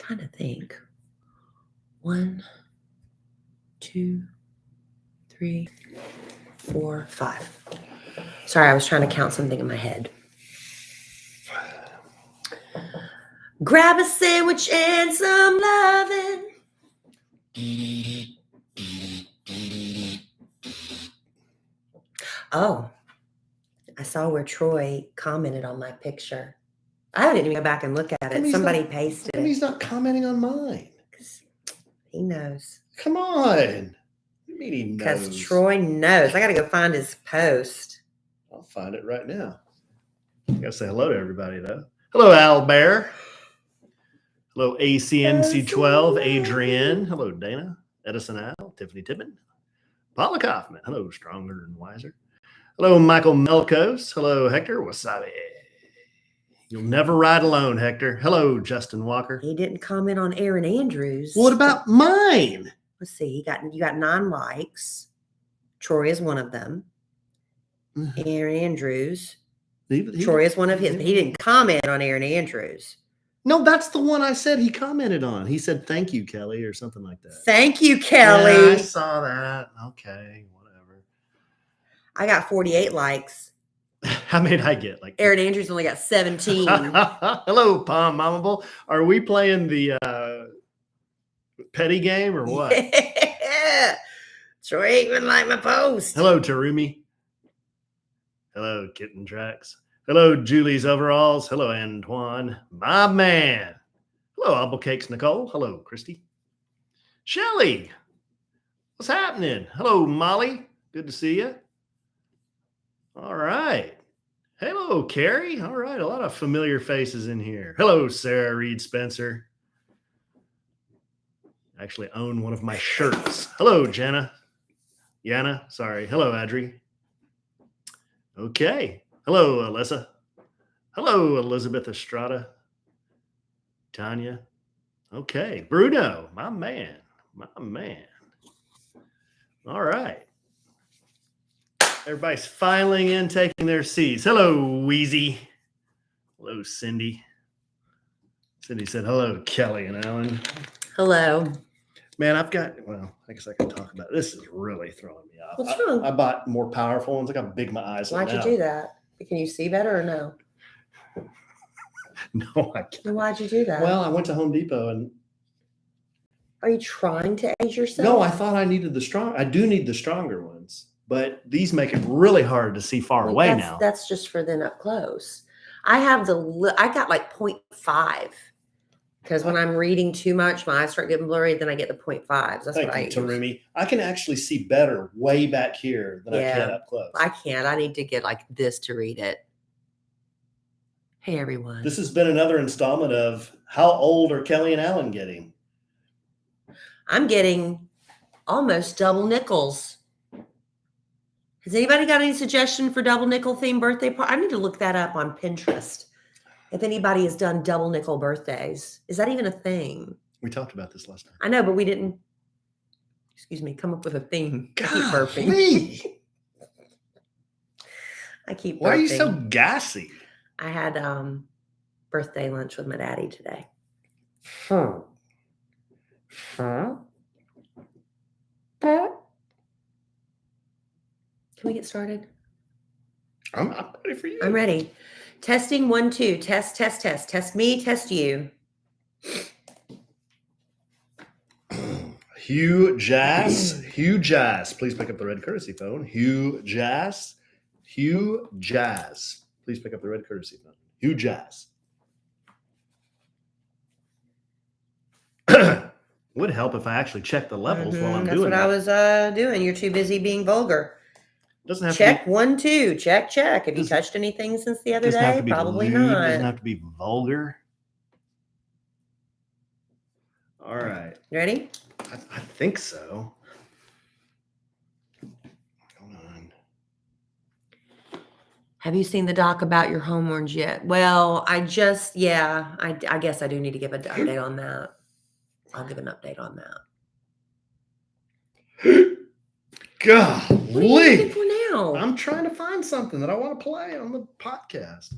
trying to think. 1, 2, 3, 4, 5. Sorry, I was trying to count something in my head. Grab a sandwich and some lovin'. Oh, I saw where Troy commented on my picture. I didn't even go back and look at it. Somebody pasted it. He's not commenting on mine. He knows. Come on. What do you mean he knows? Because Troy knows. I got to go find his post. I'll find it right now. I got to say hello to everybody, though. Hello, Al Bear. Hello, ACNC12, Adrienne. Hello, Dana. Edison Al. Tiffany Tippin. Paula Kaufman. Hello, Stronger and Wiser. Hello, Michael Melkos. Hello, Hector Wasabi. You'll never ride alone, Hector. Hello, Justin Walker. He didn't comment on Aaron Andrews. What about mine? Let's see. You got 9 likes. Troy is one of them. Aaron Andrews. Troy is one of his. But he didn't comment on Aaron Andrews. No, that's the one I said he commented on. He said, "Thank you, Kelly," or something like that. Thank you, Kelly. Yeah, I saw that. Okay, whatever. I got 48 likes. How many did I get? Like Aaron Andrews only got 17. Hello, Palm Mamable. Are we playing the petty game or what? Yeah. Troy Aikman liked my post. Hello, Tarumi. Hello, Kitten Tracks. Hello, Julie's Overalls. Hello, Antoine. My man. Hello, Apple Cakes Nicole. Hello, Christy. Shelly. What's happening? Hello, Molly. Good to see you. All right. Hello, Carrie. All right. A lot of familiar faces in here. Hello, Sarah Reed Spencer. I actually own one of my shirts. Hello, Jenna. Yana. Sorry. Hello, Adri. Okay. Hello, Alyssa. Hello, Elizabeth Estrada. Tanya. Okay. Bruno. My man. My man. All right. Everybody's filing in, taking their seats. Hello, Wheezy. Hello, Cindy. Cindy said, hello, Kelly and Alan. Hello. Man, I guess I can talk about it. This is really throwing me off. What's wrong? I bought more powerful ones. Look how big my eyes are now. Why'd you do that? Can you see better or no? No, I can't. Then why'd you do that? Well, I went to Home Depot and... Are you trying to age yourself? No, I thought I needed I do need the stronger ones. But these make it really hard to see far away now. That's just for then up close. I got like 0.5 because when I'm reading too much, my eyes start getting blurry. Then I get the 0.5s. That's what I use. Tarumi. I can actually see better way back here than I can up close. I can't. I need to get like this to read it. Hey, everyone. This has been another installment of How Old Are Kelly and Alan Getting? I'm getting almost double nickels. Has anybody got any suggestion for double nickel themed birthday party? I need to look that up on Pinterest. If anybody has done double nickel birthdays, is that even a thing? We talked about this last time. I know, but we didn't. Excuse me. Come up with a theme. I keep burping. I keep burping. Why are you so gassy? I had birthday lunch with my daddy today. Huh? Can we get started? I'm ready for you. I'm ready. Testing 1, 2. Test, test, test. Test me, test you. Hugh Jass. Please pick up the red courtesy phone. Hugh Jass. Please pick up the red courtesy phone. Hugh Jass. Would help if I actually check the levels while I'm doing it. That's what I was doing. You're too busy being vulgar. Doesn't have check to be, 1, 2. Check. Have you touched anything since the other day? Probably lewd, not. Doesn't have to be vulgar. All right. Ready? I think so. Hold on. Have you seen the doc about your hormones yet? Well, I guess I do need to give an update on that. I'll give an update on that. Golly. What are you looking for now? I'm trying to find something that I want to play on the podcast.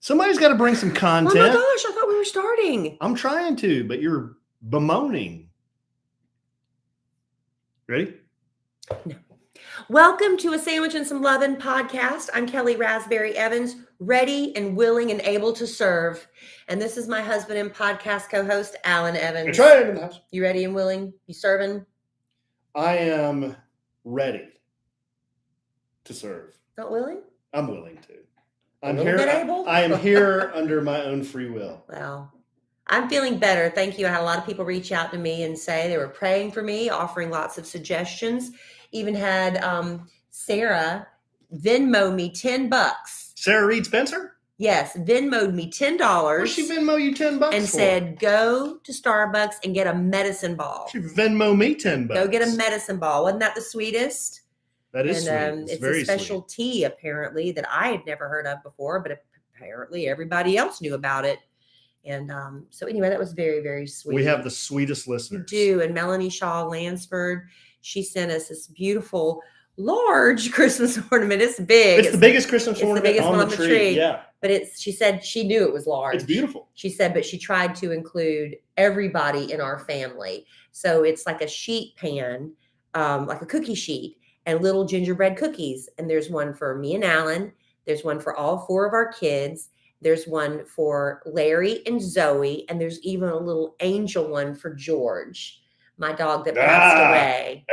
Somebody's got to bring some Oh my content. gosh, I thought we were starting. I'm trying to, but you're bemoaning. Ready? No. Welcome to A Sandwich and Some Lovin' podcast. I'm Kellie Rasberry Evans, ready and willing and able to serve. And this is my husband and podcast co-host, Alan Evans. Try it in the house. You ready and willing? You serving? I am ready to serve. Not willing? I'm willing to. I'm A little here. bit able? I am here under my own free will. Well, I'm feeling better. Thank you. I had a lot of people reach out to me and say they were praying for me, offering lots of suggestions. Even had Sarah Venmo me $10. Sarah Reed Spencer? Yes, Venmo'd me $10. Where'd she Venmo you $10 and for? said, go to Starbucks and get a medicine ball. She Venmo me $10. Go get a medicine ball. Wasn't that the sweetest? That is And sweet. it's very a special sweet. tea, apparently, that I had never heard of before, but apparently everybody else knew about it. And so anyway, that was very, very sweet. We have the sweetest You listeners. do. And Melanie Shaw Lansford, she sent us this beautiful, large Christmas ornament. It's big. It's the biggest Christmas it's the ornament biggest on one the on the tree. tree. Yeah, But she said she knew it was large. it's beautiful. She said, but she tried to include everybody in our family. So it's like a sheet pan, like a cookie sheet, and little gingerbread cookies. And there's one for me and Alan. There's one for all four of our kids. There's one for Larry and Zoe. And there's even a little angel one for George, my dog that passed away.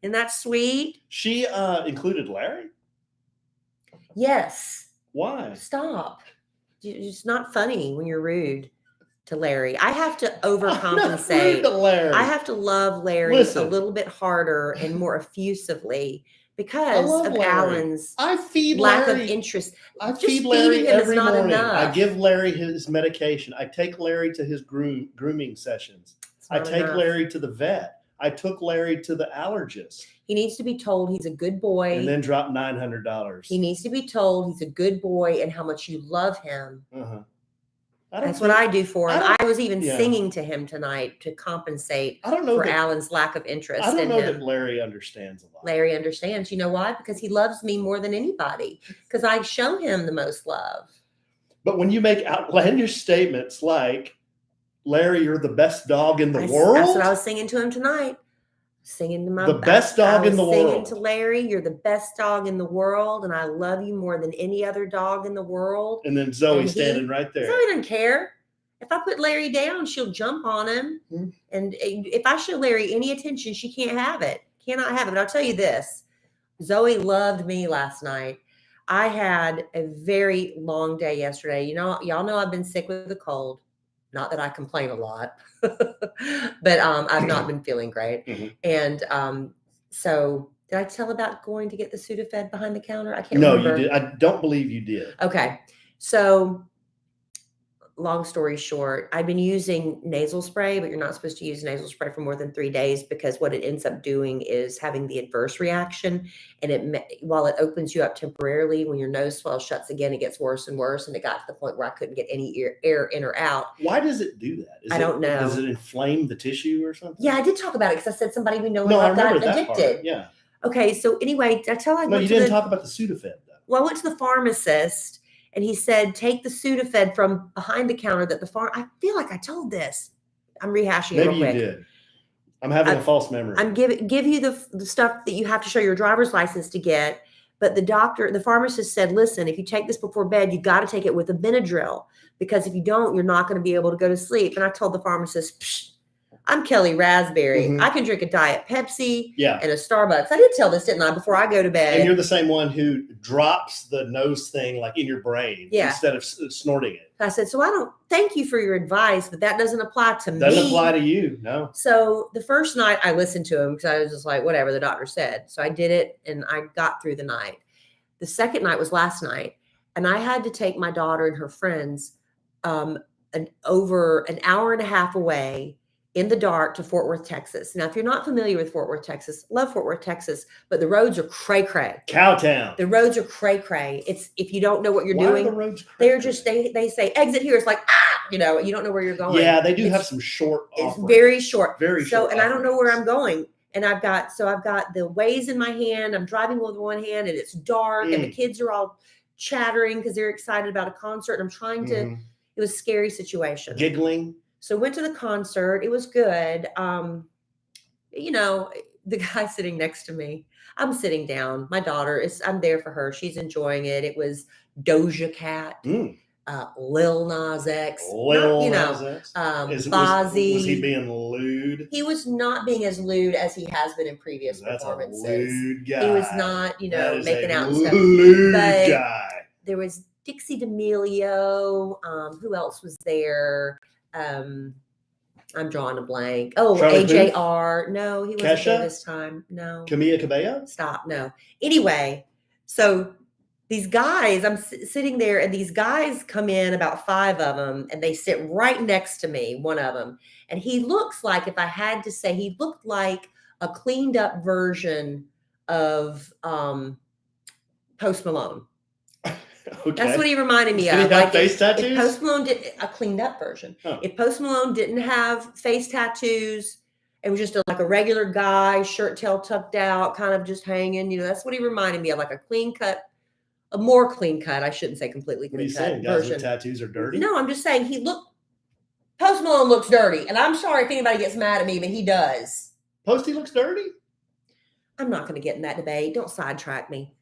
Isn't that sweet? She included Larry? Yes. Why? Stop. It's not funny when you're rude to Larry. I have to I'm not overcompensate. rude to Larry. I have to love Larry Listen. a little bit harder and more effusively I because love of Larry. Alan's I feed lack Larry. of interest. I Just feed Larry feeding him is every not morning. enough. I give Larry his medication. I take Larry to his grooming sessions. It's I not take enough. Larry to the vet. I took Larry to the allergist He needs to be told he's a good boy. and then dropped $900. He needs to be told he's a good boy and how much you love him. Uh-huh. That's what I do for him. I I was even yeah. singing to him tonight to compensate I don't know for that, Alan's lack of interest I don't in know him. that Larry understands a lot. Larry understands. You know why? Because he loves me more than anybody. Because I show him the most love. But when you make outlandish statements like, Larry, you're the best dog in the world. That's what I was singing to him tonight. Singing to my The best dog in the singing world. to Larry, you're the best dog in the world, and I love you more than any other dog in the world. And then Zoe And he- standing right there. Zoe doesn't care. If I put Larry down, she'll jump on him. Hmm. And if I show Larry any attention, she can't have it. Cannot have it. But I'll tell you this. Zoe loved me last night. I had a very long day yesterday. You know, y'all know I've been sick with a cold. Not that I complain a lot, but I've not been feeling great. Mhm. And so did I tell about going to get the Sudafed behind the counter? I can't No, remember. you did. I don't believe you did. Okay. So long story short, I've been using nasal spray, but you're not supposed to use nasal spray for more than 3 days because what it ends up doing is having the adverse reaction. And while it opens you up temporarily, when your nose swell shuts again, it gets worse and worse. And it got to the point where I couldn't get any air in or out. Why does it do that? I don't know. Does it inflame the tissue or something? Yeah, I did talk about it because I said somebody we know No, I got remember that addicted. part. Yeah. Okay, so anyway, did I tell I No, went you to didn't the, talk about the Sudafed though. well, I went to the pharmacist and he said, take the Sudafed from behind the counter that I feel like I told this. I'm rehashing it Maybe real you quick. did. I'm having a false memory. I'm give you the stuff that you have to show your driver's license to get. But the pharmacist said, listen, if you take this before bed, you got to take it with a Benadryl because if you don't, you're not going to be able to go to sleep. And I told the pharmacist, psh, I'm Kellie Rasberry. Mhm. I can drink a Diet Pepsi Yeah. and a Starbucks. I did tell this, didn't I, before I go to bed? And you're the same one who drops the nose thing like in your brain Yeah. instead of snorting it. I said, so I don't thank you for your advice, but that doesn't apply to me. Doesn't apply to you. No. So the first night I listened to him because I was just like, whatever the doctor said. So I did it and I got through the night. The second night was last night. And I had to take my daughter and her friends over an hour and a half away in the dark to Fort Worth, Texas. Now, if you're not familiar with Fort Worth, Texas, love Fort Worth, Texas, but the roads are cray-cray. Cowtown. The roads are cray-cray. It's if you don't know what you're Why are doing, the roads they're cray-cray? just they say exit here. It's like you don't know where you're going. Yeah, they do It's- have some short. It's off-ramps. very short. Very So, short. and I don't know where I'm off-ramps. going. And I've got the Waze in my hand. I'm driving with one hand and it's dark and the kids are all chattering because they're excited about a concert. And I'm trying to, Mhm. it was a scary situation. Giggling. So went to the concert. It was good. You know, the guy sitting next to me, I'm sitting down. My daughter I'm there for her. She's enjoying it. It was Doja Cat, Mm. Lil Nas X, Lil not, Nas X. Was Fozzy. he being lewd? He was not being as lewd as he has been in previous That's a performances. lewd guy. He was not, That is making a out and stuff. lewd But guy. there was Dixie D'Amelio. Who else was there? I'm drawing a blank. Oh, Charlie AJR. No, he wasn't there Kesha? this time. No. Camilla Cabello? Stop. No. Anyway, so these guys, I'm sitting there, and these guys come in, about 5 of them, and they sit right next to me, one of them. And he looks like, if I had to say, he looked like a cleaned up version of Post Malone. Okay. That's what he reminded me Did he of. have Like face tattoos? If Post Malone did a cleaned up version. Huh. If Post Malone didn't have face tattoos, it was just like a regular guy, shirt tail tucked out, kind of just hanging. That's what he reminded me of, like a clean cut, a more clean cut. I shouldn't say completely What are clean you cut saying? Guys version. with tattoos are dirty? No, I'm just saying Post Malone looks dirty, and I'm sorry if anybody gets mad at me, but he does. Posty looks dirty? I'm not going to get in that debate. Don't sidetrack me.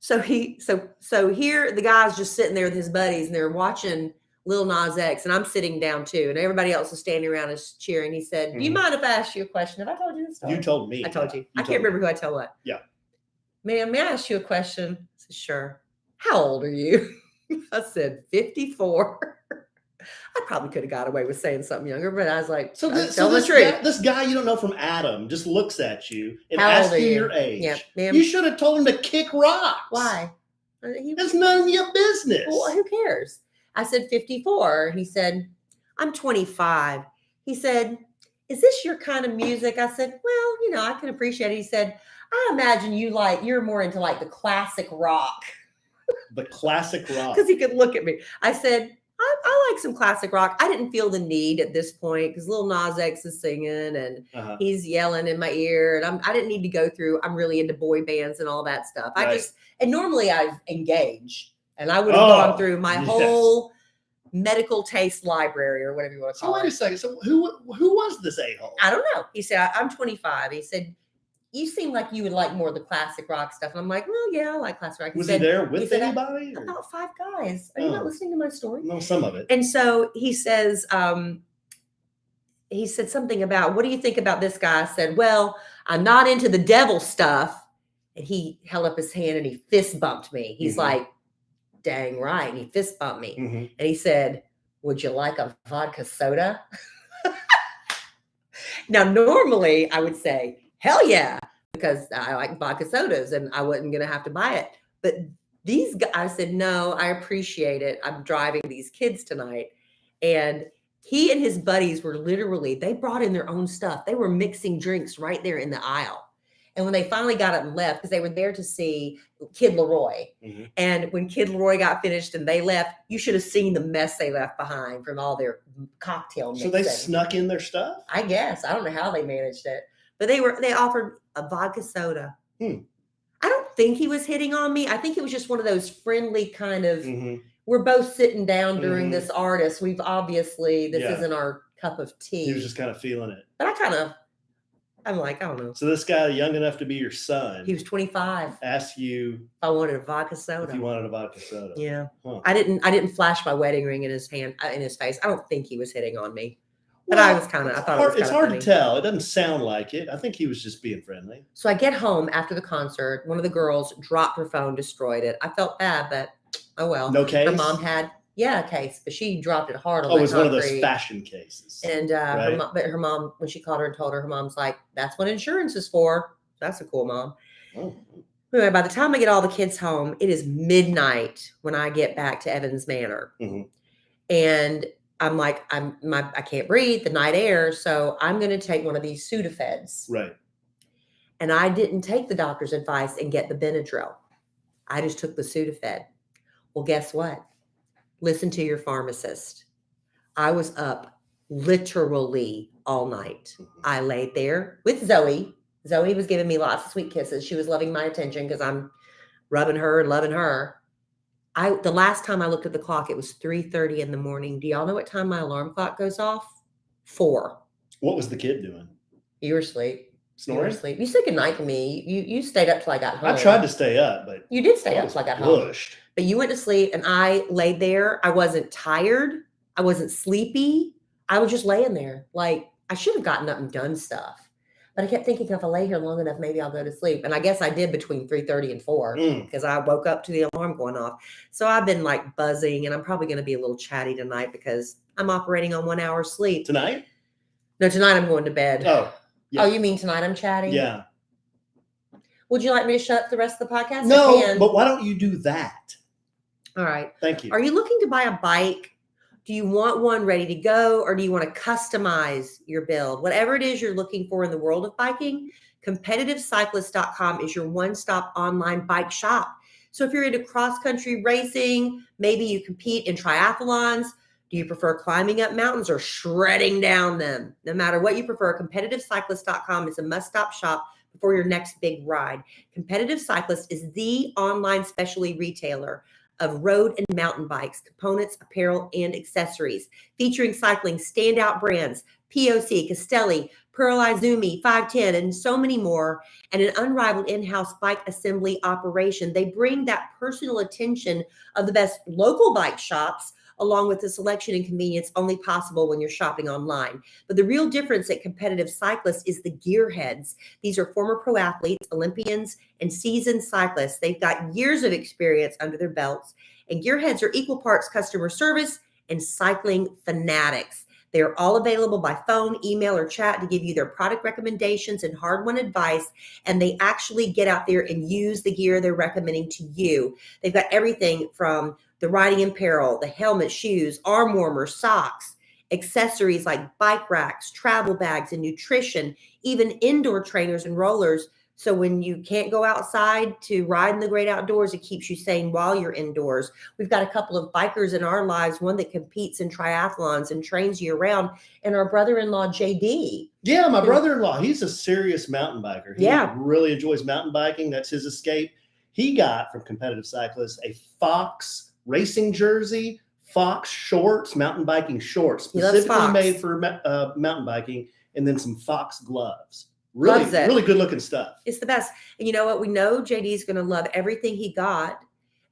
So here the guy's just sitting there with his buddies, and they're watching Lil Nas X, and I'm sitting down too, and everybody else is standing around and cheering. He said, "Do you mind if I ask you a question?" Have I told you this story? You told me. I told you. I told can't remember who I told what. Yeah. Ma'am, may I ask you a question? I said, sure. How old are you? I said, 54. I probably could have got away with saying something younger, but I was like, this guy you don't know from Adam just looks at you and asks you your age. Yeah, ma'am. You should have told him to kick rocks. Why? It's none of your business. Well, who cares? I said 54. He said, I'm 25. He said, is this your kind of music? I said, well, I can appreciate it. He said, I imagine you're more into like the classic rock. The classic rock. Because he could look at me. I said, I like some classic rock. I didn't feel the need at this point because Lil Nas X is singing and he's yelling in my ear, and I didn't need to go through. I'm really into boy bands and all that stuff. Right. And normally I engage, and I would have gone through my whole medical taste library or whatever you want to call it. So wait a second. So who was this a-hole? I don't know. He said, I'm 25. He said, you seem like you would like more of the classic rock stuff. And I'm like, well, yeah, I like classic rock. Was he there with anybody? About 5 guys. Are you not listening to my story? No, some of it. And so he says, he said something about, what do you think about this guy? I said, well, I'm not into the devil stuff. And he held up his hand and he fist bumped me. He's like, dang right. And he fist bumped me. And he said, would you like a vodka soda? Now, normally I would say, hell yeah, because I like vodka sodas and I wasn't going to have to buy it. But these guys, I said, no, I appreciate it. I'm driving these kids tonight. And he and his buddies were they brought in their own stuff. They were mixing drinks right there in the aisle. And when they finally got up and left, because they were there to see Kid Leroy. And when Kid Leroy got finished and they left, you should have seen the mess they left behind from all their cocktail mixing. So they snuck in their stuff? I guess. I don't know how they managed it. But they offered a vodka soda. I don't think he was hitting on me. I think it was just one of those friendly kind of, we're both sitting down during this artist. We've obviously, this isn't our cup of tea. He was just kind of feeling it. But I'm like, I don't know. So this guy, young enough to be your son. He was 25. Asked you if I wanted a vodka soda. If you wanted a vodka soda. Yeah. Huh. I didn't flash my wedding ring in his hand, in his face. I don't think he was hitting on me. But I thought it was hard. It's hard to tell. It doesn't sound like it. I think he was just being friendly. So I get home after the concert. One of the girls dropped her phone, destroyed it. I felt bad, but oh well. No case? Her mom had, a case, but she dropped it hard on it was one of those fashion cases. And her mom, when she called her and told her, her mom's like, that's what insurance is for. That's a cool mom. Oh. Anyway, by the time I get all the kids home, it is midnight when I get back to Evans Manor. And I'm like, I can't breathe, the night air, so I'm going to take one of these Sudafeds. Right. And I didn't take the doctor's advice and get the Benadryl. I just took the Sudafed. Well, guess what? Listen to your pharmacist. I was up literally all night. I laid there with Zoe. Zoe was giving me lots of sweet kisses. She was loving my attention because I'm rubbing her and loving her. The last time I looked at the clock, it was 3:30 in the morning. Do y'all know what time my alarm clock goes off? 4. What was the kid doing? You were asleep. You were Snoring? asleep. You said goodnight to me. You stayed up till I got home. I tried to stay up, but You did stay I up was till I got home. pushed. But you went to sleep and I laid there. I wasn't tired. I wasn't sleepy. I was just laying there. Like, I should have gotten up and done stuff. But I kept thinking if I lay here long enough, maybe I'll go to sleep. And I guess I did between 3:30 and 4 because I woke up to the alarm going off. So I've been like buzzing, and I'm probably going to be a little chatty tonight because I'm operating on 1 hour sleep. Tonight? No, tonight I'm going to bed. Oh. Yeah. Oh, you mean tonight I'm chatting? Yeah. Would you like me to shut the rest of the podcast? No, but why don't you do that? All right. Thank you. Are you looking to buy a bike? Do you want one ready to go, or do you want to customize your build? Whatever it is you're looking for in the world of biking, CompetitiveCyclist.com is your one-stop online bike shop. So if you're into cross-country racing, maybe you compete in triathlons, do you prefer climbing up mountains or shredding down them? No matter what you prefer, CompetitiveCyclist.com is a must-stop shop before your next big ride. Competitive Cyclist is the online specialty retailer of road and mountain bikes, components, apparel, and accessories, featuring cycling standout brands, POC, Castelli, Pearl Izumi, 510, and so many more, and an unrivaled in-house bike assembly operation. They bring that personal attention of the best local bike shops, along with the selection and convenience only possible when you're shopping online. But the real difference at Competitive Cyclists is the gearheads. These are former pro athletes, Olympians, and seasoned cyclists. They've got years of experience under their belts, and gearheads are equal parts customer service and cycling fanatics. They are all available by phone, email, or chat to give you their product recommendations and hard-won advice, and they actually get out there and use the gear they're recommending to you. They've got everything from the riding apparel, the helmet, shoes, arm warmers, socks, accessories like bike racks, travel bags, and nutrition, even indoor trainers and rollers. So when you can't go outside to ride in the great outdoors, it keeps you sane while you're indoors. We've got a couple of bikers in our lives, one that competes in triathlons and trains year round, and our brother-in-law, JD. Yeah, my brother-in-law, he's a serious mountain biker. He Yeah. really enjoys mountain biking. That's his escape. He got from Competitive Cyclists a Fox racing jersey, Fox shorts, mountain biking shorts, specifically made for mountain biking, and then some Fox gloves. Really, really good looking stuff. It's the best. And you know what? We know JD's going to love everything he got.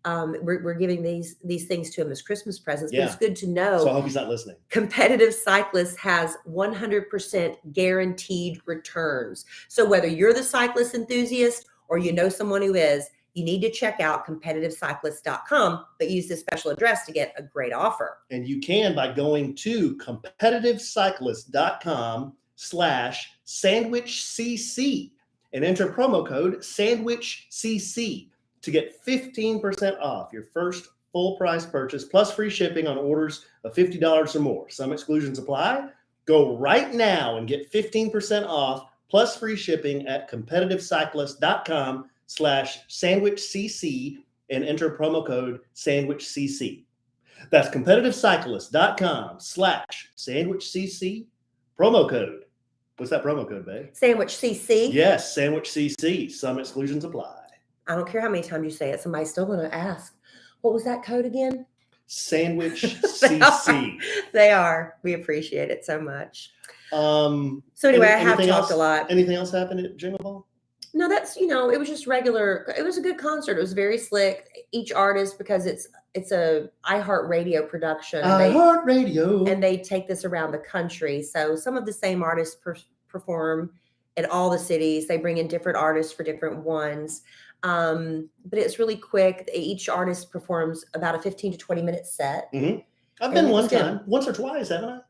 We're giving these things to him as Christmas presents, but it's good to know. So I hope he's not listening. Competitive Cyclist has 100% guaranteed returns. So whether you're the cyclist enthusiast or you know someone who is, you need to check out CompetitiveCyclist.com, but use this special address to get a great offer. And you can by going to CompetitiveCyclist.com/SandwichCC and enter promo code SandwichCC to get 15% off your first full price purchase plus free shipping on orders of $50 or more. Some exclusions apply. Go right now and get 15% off plus free shipping at CompetitiveCyclist.com/SandwichCC and enter promo code SandwichCC. That's CompetitiveCyclist.com/SandwichCC. Promo code. What's that promo code, babe? SandwichCC. Yes, SandwichCC. Some exclusions apply. I don't care how many times you say it. Somebody's still going to ask, what was that code again? SandwichCC. They are. We appreciate it so much. So anyway, I have talked a lot. Anything else happened at Jingle Ball? No, that's, it was just regular. It was a good concert. It was very slick. Each artist, because it's a iHeartRadio production. iHeartRadio. And they take this around the country. So some of the same artists perform at all the cities. They bring in different artists for different ones. But it's really quick. Each artist performs about a 15 to 20 minute set. Mm-hmm. I've been one time, once or twice, haven't I?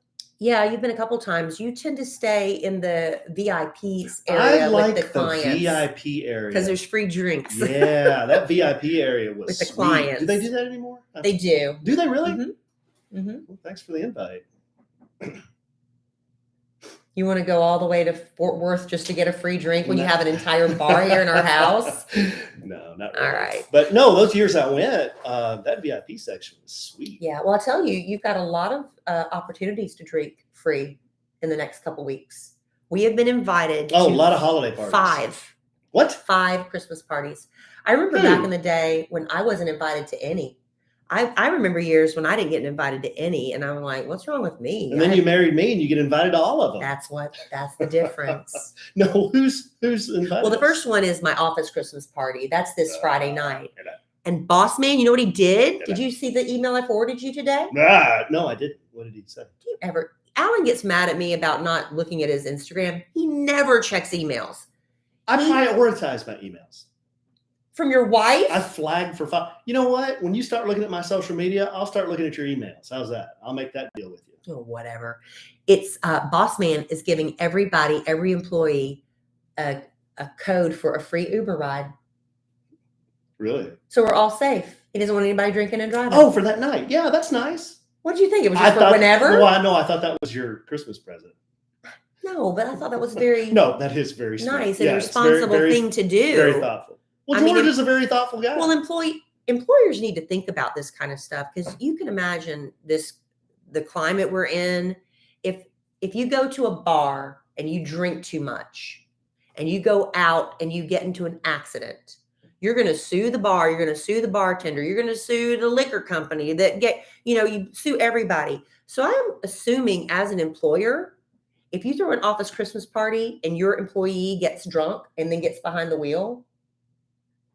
Yeah, you've been a couple times. You tend to stay in the VIP area with the clients. I like the VIP area. Because there's free drinks. Yeah, that VIP area was with the sweet. clients. Do they do that anymore? They do. Do they really? Mm-hmm. Mm-hmm. Well, thanks for the invite. You want to go all the way to Fort Worth just to get a free drink when you have an entire bar here in our house? No, not really. All right. But no, those years I went, that VIP section was sweet. Yeah. Well, I'll tell you, you've got a lot of opportunities to drink free in the next couple weeks. We have been invited to a lot of holiday parties. 5. What? 5 Christmas parties. I remember back in the day when I wasn't invited to any. I remember years when I didn't get invited to any, and I'm like, what's wrong with me? And then you married me and you get invited to all of them. That's the difference. No, who's invited? Well, the us? first one is my office Christmas party. That's this Friday night. Amen. And Boss Man, you know what he did? Amen. Did you see the email I forwarded you today? No, I didn't. What did he say? Do you ever? Alan gets mad at me about not looking at his Instagram. He never checks emails. I prioritize my emails. From your wife? I flagged for 5. You know what? When you start looking at my social media, I'll start looking at your emails. How's that? I'll make that deal with you. Oh, whatever. It's Boss Man is giving every employee a code for a free Uber ride. Really? So we're all safe. He doesn't want anybody drinking and driving. Oh, for that night. Yeah, that's nice. What did you think? It was just for whenever? Well, I know. I thought that was your Christmas present. No, but I thought that was very No, that is very sweet. nice and responsible thing to do. Very thoughtful. Well, George is a very thoughtful guy. Well, employers need to think about this kind of stuff because you can imagine the climate we're in. If you go to a bar and you drink too much and you go out and you get into an accident, you're going to sue the bar, you're going to sue the bartender, you're going to sue the liquor company you sue everybody. So I'm assuming as an employer, if you throw an office Christmas party and your employee gets drunk and then gets behind the wheel,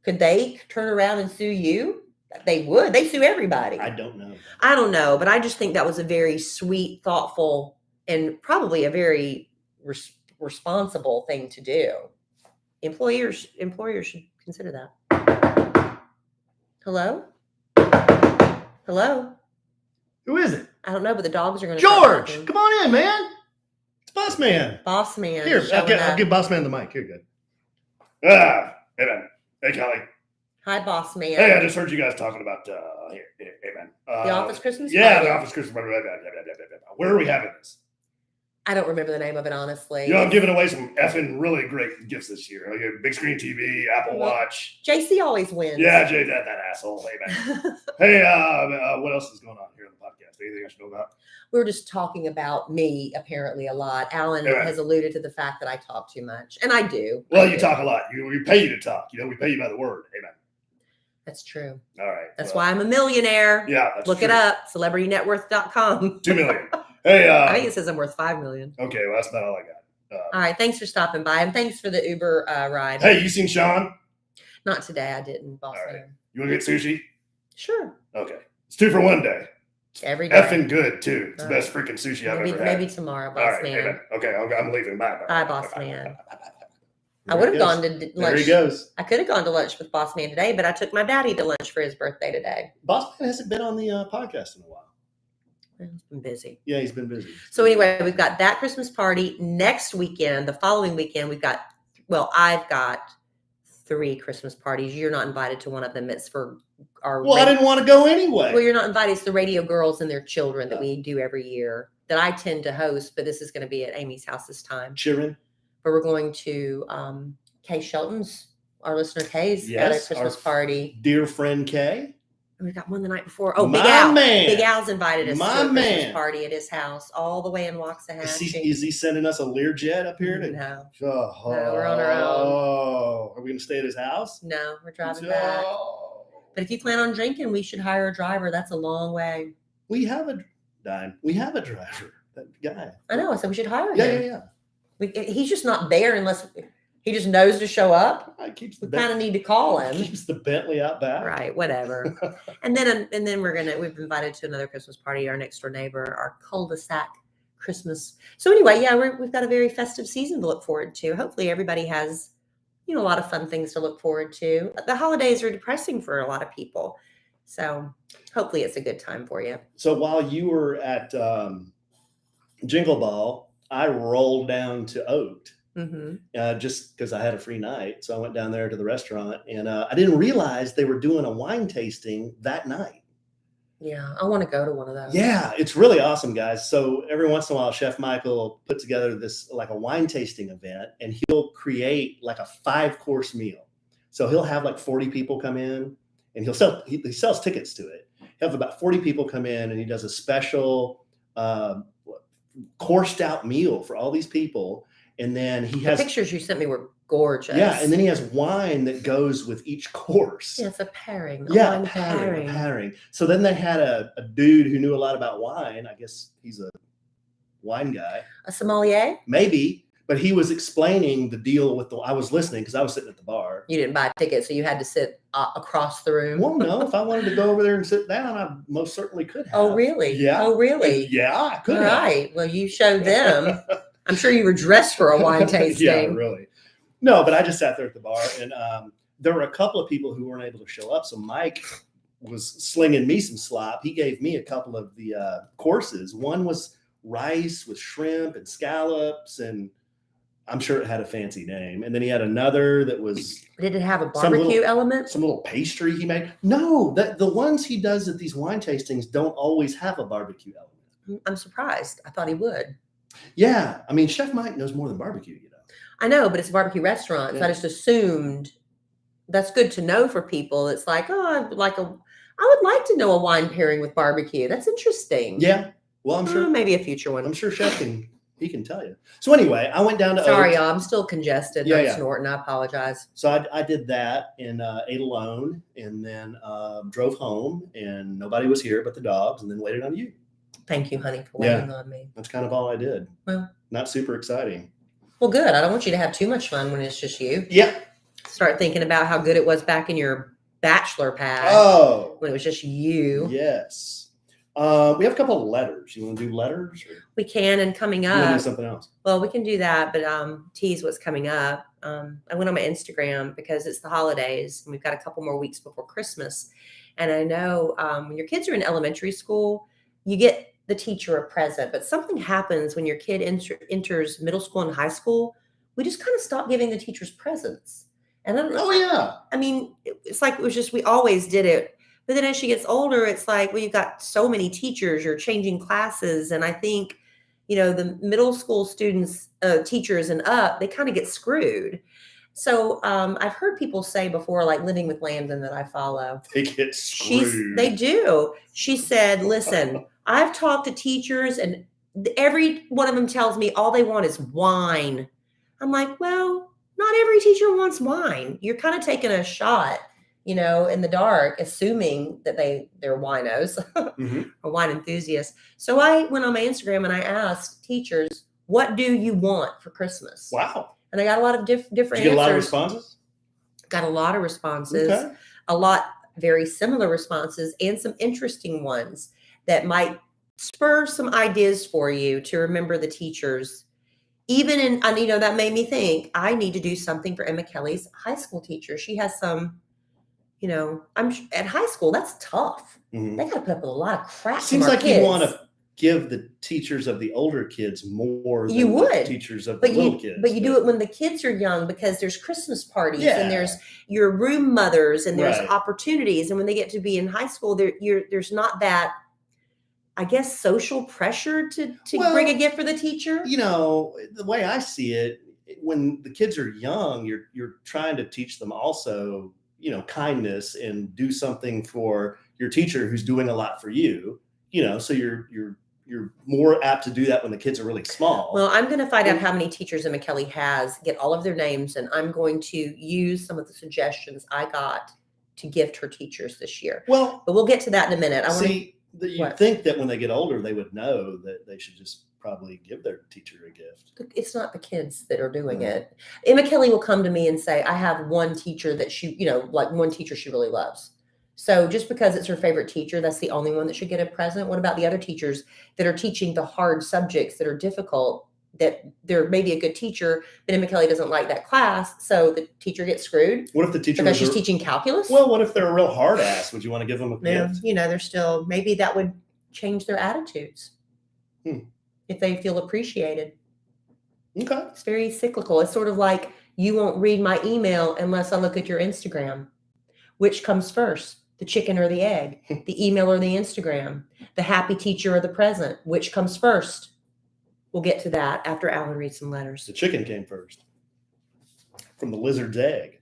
could they turn around and sue you? They would. They sue everybody. I don't know. I don't know, but I just think that was a very sweet, thoughtful, and probably a very responsible thing to do. Employers should consider that. Hello? Hello? Who is it? I don't know, but the dogs are going to George, come on in, man. It's Boss Man. Boss Man. Here, I'll give Boss Man the mic. Here, good. Hey, man. Hey, Kellie. Hi, Boss Man. Hey, I just heard you guys talking about hey, man. The office Christmas Yeah, party? the office Christmas party. Where are we having this? I don't remember the name of it, honestly. I'm giving away some effing really great gifts this year. I get big screen TV, Apple Watch. JC always wins. Yeah, Jay, that asshole. Hey, man. Hey, what else is going on here on the podcast? Anything I should know about? We were just talking about me apparently a lot. Alan has alluded to the fact that I talk too much, and I do. Well, you talk a lot. We pay you to talk. We pay you by the word. Amen. That's true. All right. That's why I'm a millionaire. Yeah, that's Look true. it up. CelebrityNetworth.com. 2 million. Hey, I think it says I'm worth 5 million. Okay, well, that's not all I got. All right. Thanks for stopping by, and thanks for the Uber ride. Hey, you seen Sean? Not today. I didn't, boss All right. man. You want to get sushi? Sure. Okay. It's 2 for 1 day. Every day. Effing good, too. It's the best freaking sushi I've ever had. Maybe tomorrow, boss all right, man. Amen. Okay, I'm leaving. Bye. Bye, boss man. I There would he have goes. gone to lunch. There he goes. I could have gone to lunch with boss man today, but I took my daddy to lunch for his birthday today. Boss Man hasn't been on the podcast in a while. He's been busy. Yeah, he's been busy. So anyway, we've got that Christmas party next weekend. The following weekend, I've got 3 Christmas parties. You're not invited to one of them. It's for our. I didn't want to go anyway. Well, you're not invited. It's the Radio Girls and their children that we do every year that I tend to host, but this is going to be at Amy's house this time. Cheering. But we're going to Kay Shelton's, our listener Kay's got a Christmas party. Dear friend Kay. We got one the night before. Oh, My Big Al. man. Big Al's invited us My to a Christmas man. party at his house, all the way in Waxahachie. Is he sending us a Learjet up here? No. No, we're on our own. Oh, are we going to stay at his house? No, we're driving back. But if you plan on drinking, we should hire a driver. That's a long way. We have a driver. That guy. I know. I said we should hire Yeah, him. He's just not there unless he just knows to show up. We kind of need to call him. Keeps the Bentley out back. Right, whatever. and then we've invited to another Christmas party, our next door neighbor, our cul-de-sac Christmas. So anyway, yeah, we've got a very festive season to look forward to. Hopefully everybody has, a lot of fun things to look forward to. The holidays are depressing for a lot of people. So hopefully it's a good time for you. So while you were at Jingle Ball, I rolled down to Oat. Just because I had a free night. So I went down there to the restaurant and I didn't realize they were doing a wine tasting that night. Yeah, I want to go to one of those. Yeah, it's really awesome, guys. So every once in a while, Chef Michael will put together this like a wine tasting event and he'll create like a 5-course meal. So he'll have like 40 people come in and he sells tickets to it. He'll have about 40 people come in and he does a special coursed out meal for all these people. And then he has the pictures you sent me were gorgeous. Yeah, and then he has wine that goes with each course. Yeah, it's a pairing. Yeah, wine pairing. So then they had a dude who knew a lot about wine. I guess he's a wine guy. A sommelier? Maybe, but he was explaining the deal with I was listening because I was sitting at the bar. You didn't buy a ticket, so you had to sit across the room. Well, no, if I wanted to go over there and sit down, I most certainly could have. Oh, really? Yeah. Oh, really? Yeah, I could All have. right. Well, you showed them. I'm sure you were dressed for a wine tasting. Yeah, really. No, but I just sat there at the bar, and there were a couple of people who weren't able to show up. So Mike was slinging me some slop. He gave me a couple of the courses. One was rice with shrimp and scallops, and I'm sure it had a fancy name. And then he had another that was... Did it have a barbecue element? Some little pastry he made. No, the ones he does at these wine tastings don't always have a barbecue element. I'm surprised. I thought he would. Yeah. I mean, Chef Mike knows more than barbecue, you know. I know, but it's a barbecue restaurant. Yeah. So I just assumed that's good to know for people. It's like, I would like to know a wine pairing with barbecue. That's interesting. Yeah. Well, I'm sure maybe a future one. I'm sure Chef he can tell you. So anyway, I went down to Sorry, Oaks. y'all. I'm still congested. Yeah, I'm yeah. snorting. I apologize. So I did that and ate alone, and then drove home, and nobody was here but the dogs, and then waited on you. Thank you, honey, for waiting on me. That's kind of all I did. Well, not super exciting. Well, good. I don't want you to have too much fun when it's just you. Yeah. Start thinking about how good it was back in your bachelor pad. Oh. When it was just you. Yes. We have a couple of letters. You want to do letters? Or we can, and coming you want to up. do something else? Well, we can do that, but tease what's coming up. I went on my Instagram because it's the holidays, and we've got a couple more weeks before Christmas. And I know when your kids are in elementary school, you get the teacher a present, but something happens when your kid enters middle school and high school. We just kind of stop giving the teachers presents. And I don't know. Oh, yeah. I mean, it's like it was just, we always did it. But then as she gets older, it's like, well, you've got so many teachers, you're changing classes. And I think, the middle school students, teachers and up, they kind of get screwed. So I've heard people say before, like Living with Landon that I follow. They get screwed. They do. She said, listen, I've talked to teachers and every one of them tells me all they want is wine. I'm like, well, not every teacher wants wine. You're kind of taking a shot, in the dark, assuming that they're winos or wine enthusiasts. So I went on my Instagram and I asked teachers, what do you want for Christmas? Wow. And I got a lot of different answers. Did you get a lot of responses? Got a lot of responses. Okay. A lot very similar responses and some interesting ones that might spur some ideas for you to remember the teachers. And that made me think I need to do something for Emma Kellie's high school teacher. She has some, I'm at high school. That's tough. Mm-hmm. They got to put up with a lot of crap. Seems like kids. You want to give the teachers of the older kids more than the teachers of the little kids. But you do it when the kids are young because there's Christmas parties and there's your room mothers and there's opportunities. And when they get to be in high school, there's not that, I guess, social pressure to bring a gift for the teacher. The way I see it, when the kids are young, you're trying to teach them also, kindness and do something for your teacher who's doing a lot for you. So you're more apt to do that when the kids are really small. Well, I'm going to find out how many teachers Emma Kellie has, get all of their names, and I'm going to use some of the suggestions I got to gift her teachers this year. Well, but we'll get to that in a minute. You'd think that when they get older, they would know that they should just probably give their teacher a gift. It's not the kids that are doing it. Emma Kellie will come to me and say, I have one teacher that she, like one teacher she really loves. So just because it's her favorite teacher, that's the only one that should get a present. What about the other teachers that are teaching the hard subjects that are difficult, that they're maybe a good teacher, but Emma Kellie doesn't like that class, so the teacher gets screwed? What if the teacher because she's teaching calculus? Well, what if they're a real hard ass? Would you want to give them a gift? They're still, maybe that would change their attitudes if they feel appreciated. Okay. It's very cyclical. It's sort of like, you won't read my email unless I look at your Instagram. Which comes first? The chicken or the egg, the email or the Instagram, the happy teacher or the present, which comes first? We'll get to that after Alan reads some letters. The chicken came first from the lizard's egg.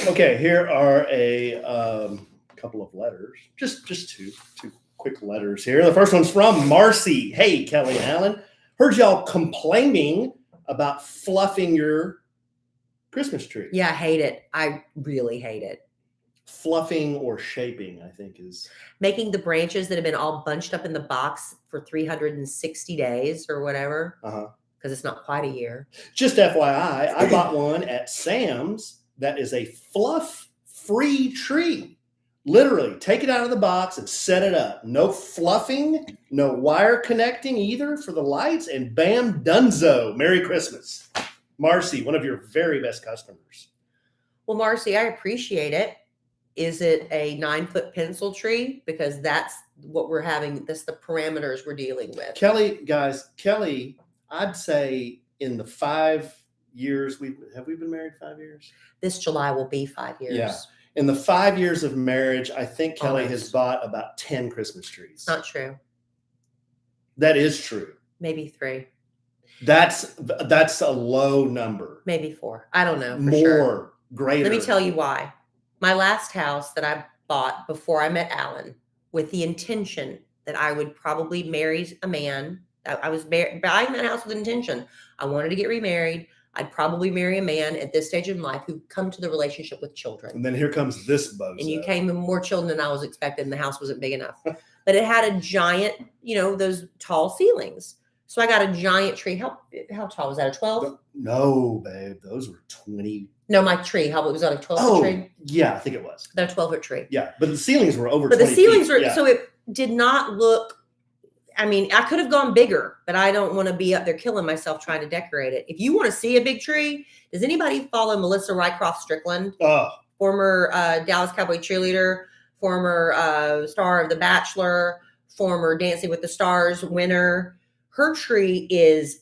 Okay, here are a couple of letters, just two quick letters here. The first one's from Marcy. Hey, Kellie and Alan, heard y'all complaining about fluffing your Christmas tree. Yeah, I hate it. I really hate it. Fluffing or shaping, I think, is Making the branches that have been all bunched up in the box for 360 days or whatever, because it's not quite a year. Just FYI, I bought one at Sam's that is a fluff-free tree. Literally, take it out of the box and set it up. No fluffing, no wire connecting either for the lights, and bam, dunzo. Merry Christmas. Marcy, one of your very best customers. Well, Marcy, I appreciate it. Is it a 9-foot pencil tree? Because that's what we're having. That's the parameters we're dealing with. Kellie, guys, Kellie, I'd say in the 5 years, have we been married 5 years? This July will be 5 years. Yeah. In the 5 years of marriage, I think Kellie Almost. has bought about 10 Christmas trees. Not true. That is true. Maybe 3. That's a low number. Maybe 4. I don't know. For More, sure. greater. Let me tell you why. My last house that I bought before I met Alan, with the intention that I would probably marry a man. I was buying that house with intention. I wanted to get remarried. I'd probably marry a man at this stage in life who come to the relationship with children. And then here comes this bozo. And you came with more children than I was expecting. And the house wasn't big enough. But it had a giant, those tall ceilings. So I got a giant tree. How tall was that? A 12? No, babe. Those were 20. No, my tree. How was that? A 12-foot tree? Yeah, I think it was. That a 12-foot tree. Yeah, but the ceilings were over 20 But the ceilings feet. were, Yeah. so it did not look, I could have gone bigger, but I don't want to be up there killing myself trying to decorate it. If you want to see a big tree, does anybody follow Melissa Rycroft Strickland? Oh, Former Dallas Cowboy cheerleader, former star of The Bachelor, former Dancing with the Stars winner. Her tree is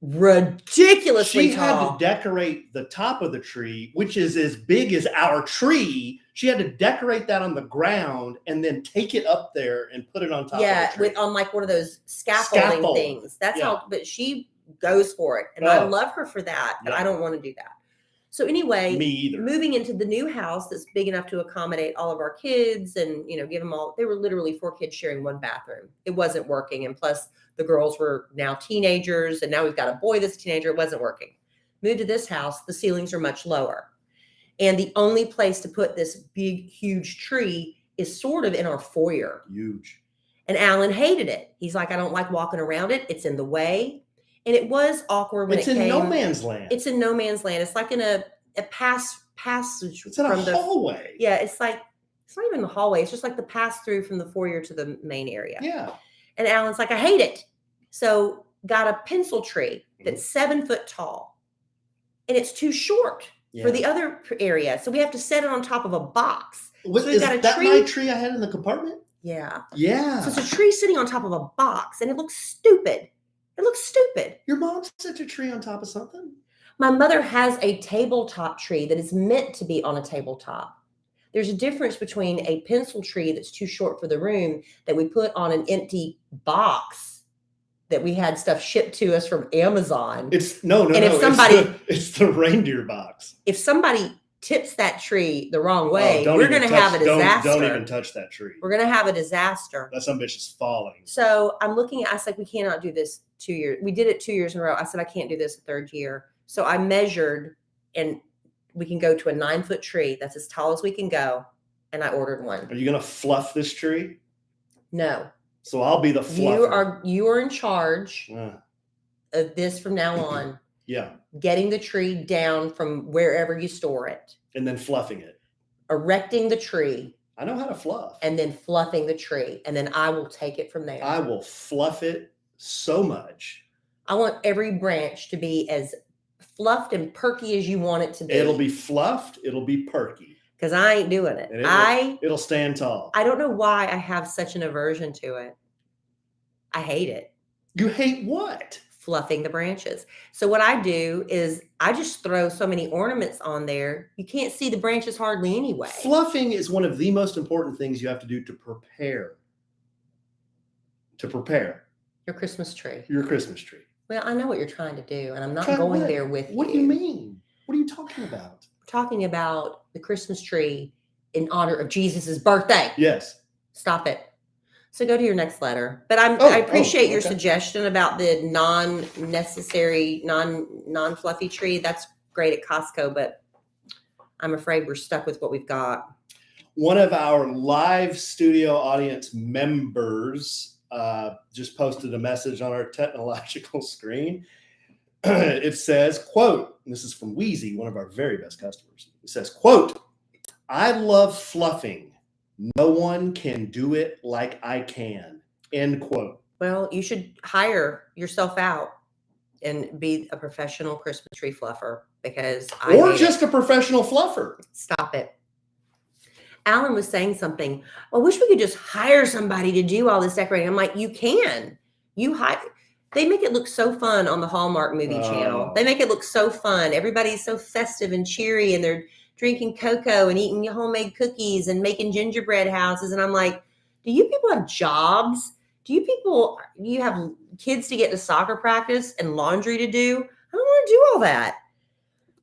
ridiculously she tall. had to decorate the top of the tree, which is as big as our tree. She had to decorate that on the ground and then take it up there and put it on top of the tree. On like one of those scaffolding things. That's how, but she goes for it. And I love her for that, but I don't want to do that. So anyway, Me either. Moving into the new house that's big enough to accommodate all of our kids and, give them all, they were literally 4 kids sharing one bathroom. It wasn't working. And plus the girls were now teenagers and now we've got a boy that's a teenager. It wasn't working. Moved to this house, the ceilings are much lower. And the only place to put this big, huge tree is sort of in our foyer. Huge. And Alan hated it. He's like, I don't like walking around it. It's in the way. And it was awkward when It's in no man's land. It's in no man's land. It's like in a passage. It's in a hallway. Yeah, it's like, it's not even the hallway. It's just like the pass through from the foyer to the main area. Yeah. And Alan's like, I hate it. So got a pencil tree that's 7 foot tall. And it's too short for the other area. So we have to set it on top of a box. So we've got a that tree. my tree I had in the compartment? Yeah. Yeah. So it's a tree sitting on top of a box and it looks stupid. It looks stupid. Your mom set your tree on top of something? My mother has a tabletop tree that is meant to be on a tabletop. There's a difference between a pencil tree that's too short for the room that we put on an empty box that we had stuff shipped to us from Amazon. It's the reindeer box. If somebody tips that tree the wrong way, we're going to have a disaster. Don't even touch that tree. We're going to have a disaster. That some bitch is falling. So I'm looking at, I was like, we cannot do this 2 years. We did it 2 years in a row. I said, I can't do this the third year. So I measured and we can go to a 9 foot tree. That's as tall as we can go. And I ordered one. Are you going to fluff this tree? No. So I'll be the fluffer. You are in charge of this from now on. Yeah. Getting the tree down from wherever you store it. And then fluffing it. Erecting the tree. I know how to fluff. And then fluffing the tree. And then I will take it from there. I will fluff it so much. I want every branch to be as fluffed and perky as you want it to be. It'll be fluffed. It'll be perky. Because I ain't doing it. It'll stand tall. I don't know why I have such an aversion to it. I hate it. You hate what? Fluffing the branches. So what I do is I just throw so many ornaments on there. You can't see the branches hardly anyway. Fluffing is one of the most important things you have to do to prepare. Your Christmas tree. Your Christmas tree. Well, I know what you're trying to do, and I'm not going there with you. What do you mean? What are you talking about? We're talking about the Christmas tree in honor of Jesus's birthday. Yes. Stop it. So go to your next letter. But I appreciate your suggestion about the non-necessary, non-fluffy tree. That's great at Costco, but I'm afraid we're stuck with what we've got. One of our live studio audience members just posted a message on our technological screen. It says, quote, and this is from Wheezy, one of our very best customers. It says, quote, I love fluffing. No one can do it like I can, end quote. Well, you should hire yourself out and be a professional Christmas tree fluffer because Or just a professional fluffer. Stop it. Alan was saying something. I wish we could just hire somebody to do all this decorating. I'm like, you can. They make it look so fun on the Hallmark movie channel. They make it look so fun. Everybody's so festive and cheery, and they're drinking cocoa and eating homemade cookies and making gingerbread houses. And I'm like, do you people have jobs? Do you have kids to get to soccer practice and laundry to do? I don't want to do all that.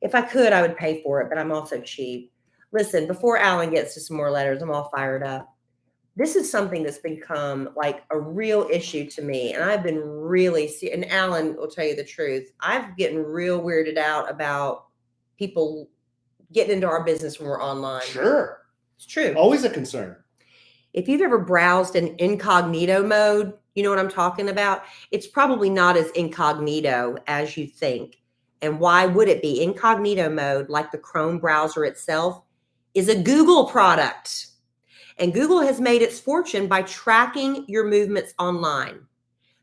If I could, I would pay for it, but I'm also cheap. Listen, before Alan gets to some more letters, I'm all fired up. This is something that's become like a real issue to me. And I've been and Alan will tell you the truth. I've getting real weirded out about people getting into our business when we're online. Sure. It's true. Always a concern. If you've ever browsed in incognito mode, you know what I'm talking about? It's probably not as incognito as you think. And why would it be? Incognito mode, like the Chrome browser itself, is a Google product. And Google has made its fortune by tracking your movements online.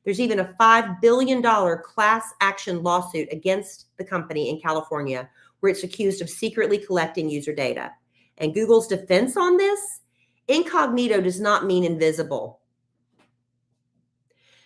There's even a $5 billion class action lawsuit against the company in California where it's accused of secretly collecting user data. And Google's defense on this? Incognito does not mean invisible.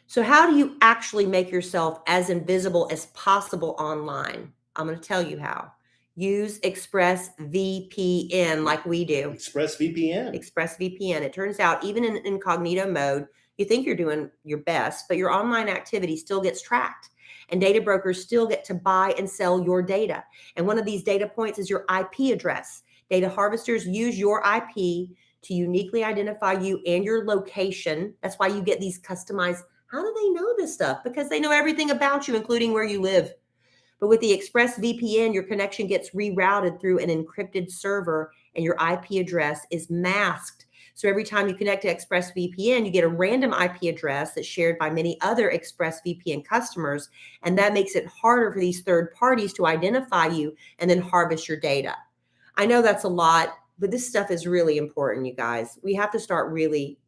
So how do you actually make yourself as invisible as possible online? I'm going to tell you how. Use ExpressVPN like we do. ExpressVPN. ExpressVPN. It turns out even in incognito mode, you think you're doing your best, but your online activity still gets tracked. And data brokers still get to buy and sell your data. And one of these data points is your IP address. Data harvesters use your IP to uniquely identify you and your location. That's why you get these customized. How do they know this stuff? Because they know everything about you, including where you live. But with the ExpressVPN, your connection gets rerouted through an encrypted server and your IP address is masked. So every time you connect to ExpressVPN, you get a random IP address that's shared by many other ExpressVPN customers. And that makes it harder for these third parties to identify you and then harvest your data. I know that's a lot, but this stuff is really important, you guys. We have to start really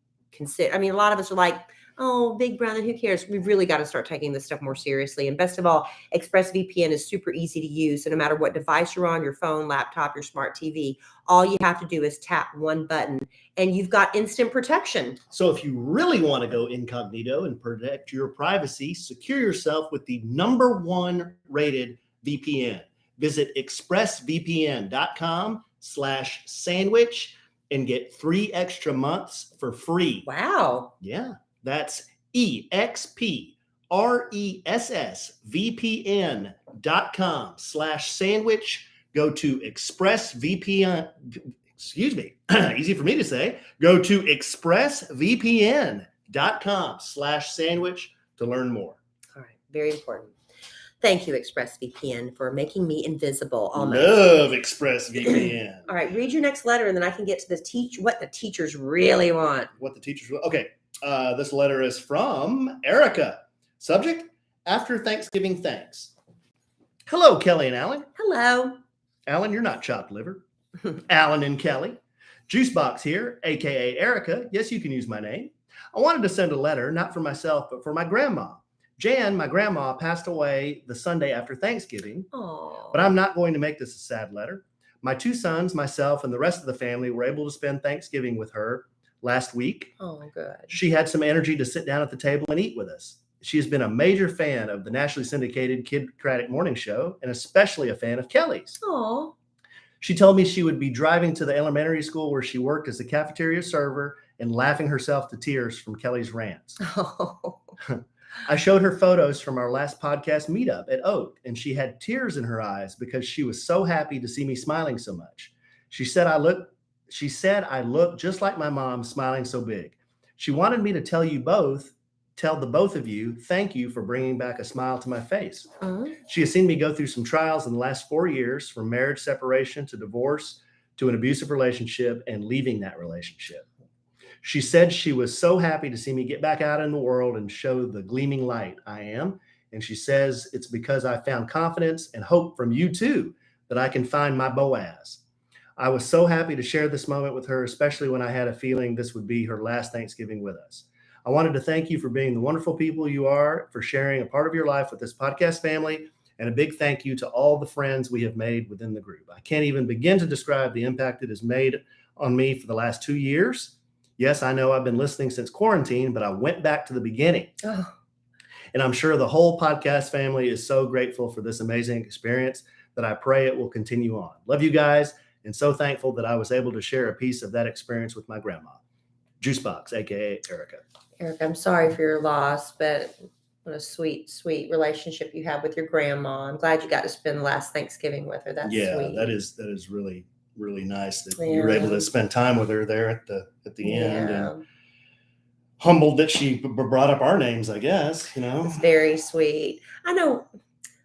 a lot of us are like, oh, Big Brother, who cares? We've really got to start taking this stuff more seriously. And best of all, ExpressVPN is super easy to use. So no matter what device you're on, your phone, laptop, your smart TV, all you have to do is tap one button and you've got instant protection. So if you really want to go incognito and protect your privacy, secure yourself with the #1 rated VPN. Visit expressvpn.com/sandwich and get 3 extra months for free. Wow. Yeah. That's expressvpn.com/sandwich. Go to ExpressVPN. Easy for me to say. Go to expressvpn.com/sandwich to learn more. All right. Very important. Thank you, ExpressVPN, for making me invisible. Almost. Love ExpressVPN. All right. Read your next letter and then I can get to what the teachers really want. Okay. This letter is from Erica. Subject, after Thanksgiving thanks. Hello, Kellie and Alan. Hello. Alan, you're not chopped liver. Alan and Kellie. Juicebox here, a.k.a. Erica. Yes, you can use my name. I wanted to send a letter, not for myself, but for my grandma. Jan, my grandma, passed away the Sunday after Thanksgiving. Aww. But I'm not going to make this a sad letter. My 2 sons, myself, and the rest of the family were able to spend Thanksgiving with her last week. Oh, good. She had some energy to sit down at the table and eat with us. She has been a major fan of the nationally syndicated Kidcratic Morning Show and especially a fan of Kellie's. Oh. She told me she would be driving to the elementary school where she worked as a cafeteria server and laughing herself to tears from Kellie's rants. Oh. I showed her photos from our last podcast meetup at Oak, and she had tears in her eyes because she was so happy to see me smiling so much. She said I look just like my mom, smiling so big. She wanted me to tell you both tell the both of you thank you for bringing back a smile to my face. Uh-huh. She has seen me go through some trials in the last 4 years, from marriage separation to divorce to an abusive relationship and leaving that relationship. She said she was so happy to see me get back out in the world and show the gleaming light I am. And she says it's because I found confidence and hope from you too that I can find my Boaz. I was so happy to share this moment with her, especially when I had a feeling this would be her last Thanksgiving with us. I wanted to thank you for being the wonderful people you are, for sharing a part of your life with this podcast family, and a big thank you to all the friends we have made within the group. I can't even begin to describe the impact it has made on me for the last 2 years. Yes, I know I've been listening since quarantine, but I went back to the beginning. Oh, And I'm sure the whole podcast family is so grateful for this amazing experience that I pray it will continue on. Love you guys, and so thankful that I was able to share a piece of that experience with my grandma. Juicebox, aka Erica. Eric, I'm sorry for your loss, but what a sweet, sweet relationship you have with your grandma. I'm glad you got to spend the last Thanksgiving with her. That's sweet. that is really, really nice that you were able to spend time with her there at the end, and humbled that she brought up our names, I guess, It's very sweet. I know.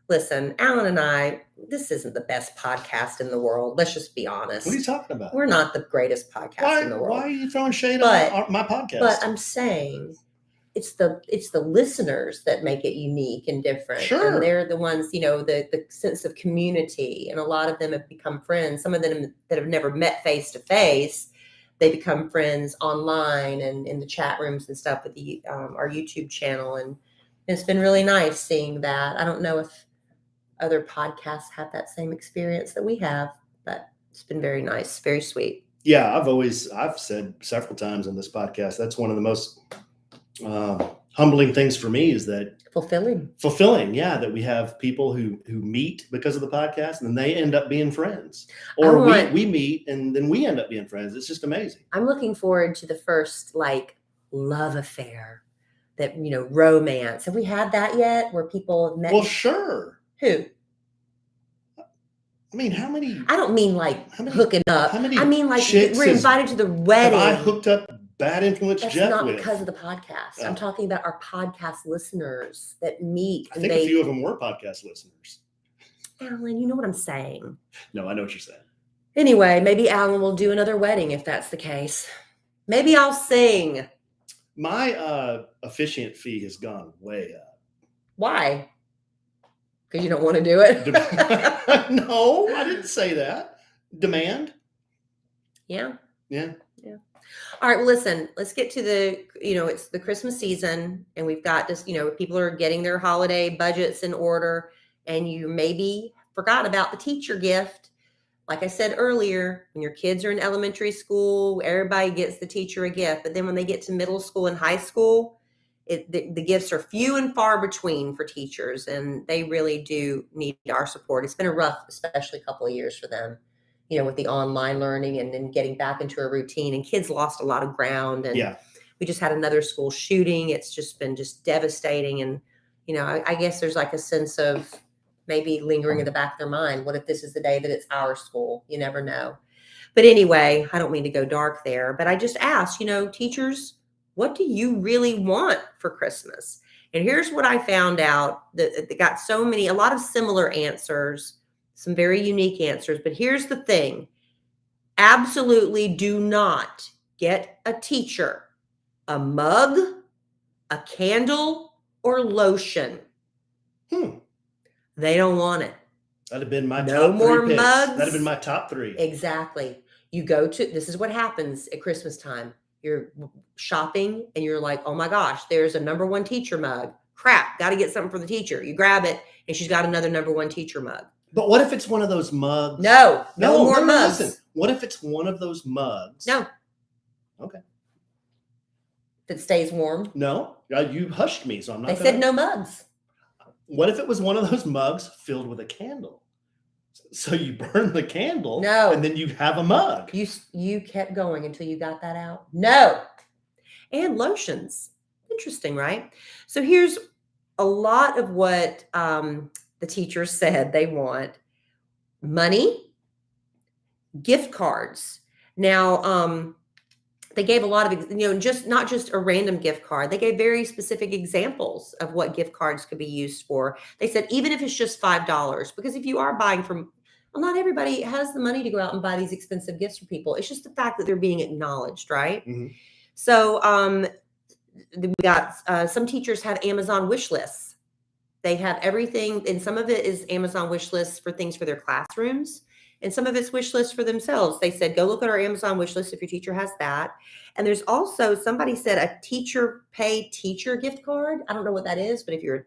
Listen, Alan and I, this isn't the best podcast in the world. Let's just be honest. What are you talking about? We're not the greatest podcast in the world. Why are you throwing shade on my podcast? But I'm saying it's the listeners that make it unique and different. Sure. And they're the ones, the sense of community. And a lot of them have become friends. Some of them that have never met face to face, they become friends online and in the chat rooms and stuff with our YouTube channel. And it's been really nice seeing that. I don't know if other podcasts have that same experience that we have, but it's been very nice, very sweet. Yeah, I've said several times on this podcast, that's one of the most humbling things for me, is that fulfilling. Yeah. That we have people who meet because of the podcast, and then they end up being friends, or we meet and then we end up being friends. It's just amazing. I'm looking forward to the first love affair, that, romance. Have we had that yet, where people have met? Well, sure. Who? I mean, how many? I don't mean hooking up. How many? I mean we're invited to the wedding. Have I hooked up bad influence That's Jeff not with? because of the podcast. Oh. I'm talking about our podcast listeners that meet. I think a few of them were podcast listeners. Alan, you know what I'm saying. No, I know what you're saying. Anyway, maybe Alan will do another wedding if that's the case. Maybe I'll sing. My officiant fee has gone way up. Why? Because you don't want to do it? No, I didn't say that. Demand? Yeah. All right, well, listen, let's get to it's the Christmas season, and we've got this, people are getting their holiday budgets in order, and you maybe forgot about the teacher gift. Like I said earlier, when your kids are in elementary school, everybody gets the teacher a gift. But then when they get to middle school and high school, the gifts are few and far between for teachers, and they really do need our support. It's been a rough, especially couple of years for them, with the online learning and then getting back into a routine. And kids lost a lot of ground. And we just had another school shooting. It's just been devastating. And, I guess there's a sense of maybe lingering in the back of their mind. What if this is the day that it's our school? You never know. But anyway, I don't mean to go dark there, but I just asked, teachers, what do you really want for Christmas? And here's what I found out, that they got a lot of similar answers, some very unique answers. But here's the thing. Absolutely do not get a teacher a mug, a candle, or lotion. They don't want it. That'd have been my no top more 3 picks. mugs. That'd have been my top 3. Exactly. This is what happens at Christmas time. You're shopping and you're like, oh my gosh, there's a number 1 teacher mug. Crap, got to get something for the teacher. You grab it and she's got another number 1 teacher mug. But what if it's one of those mugs? No more mugs. Listen. What if it's one of those mugs? No. Okay. That stays warm? No. You hushed me, so I'm not. They said no mugs. What if it was one of those mugs filled with a candle? So you burn the candle, no, and then you have a mug. You kept going until you got that out. No. And lotions. Interesting, right? So here's a lot of what the teachers said they want. Money, gift cards. Now, they gave a lot of, just not just a random gift card. They gave very specific examples of what gift cards could be used for. They said, even if it's just $5, because if you are buying from, well, not everybody has the money to go out and buy these expensive gifts for people. It's just the fact that they're being acknowledged, right? Mhm. So we got some teachers have Amazon wish lists. They have everything, and some of it is Amazon wish lists for things for their classrooms, and some of it's wish lists for themselves. They said, go look at our Amazon wish list if your teacher has that. And there's also, somebody said, a teacher pay teacher gift card. I don't know what that is, but if you're a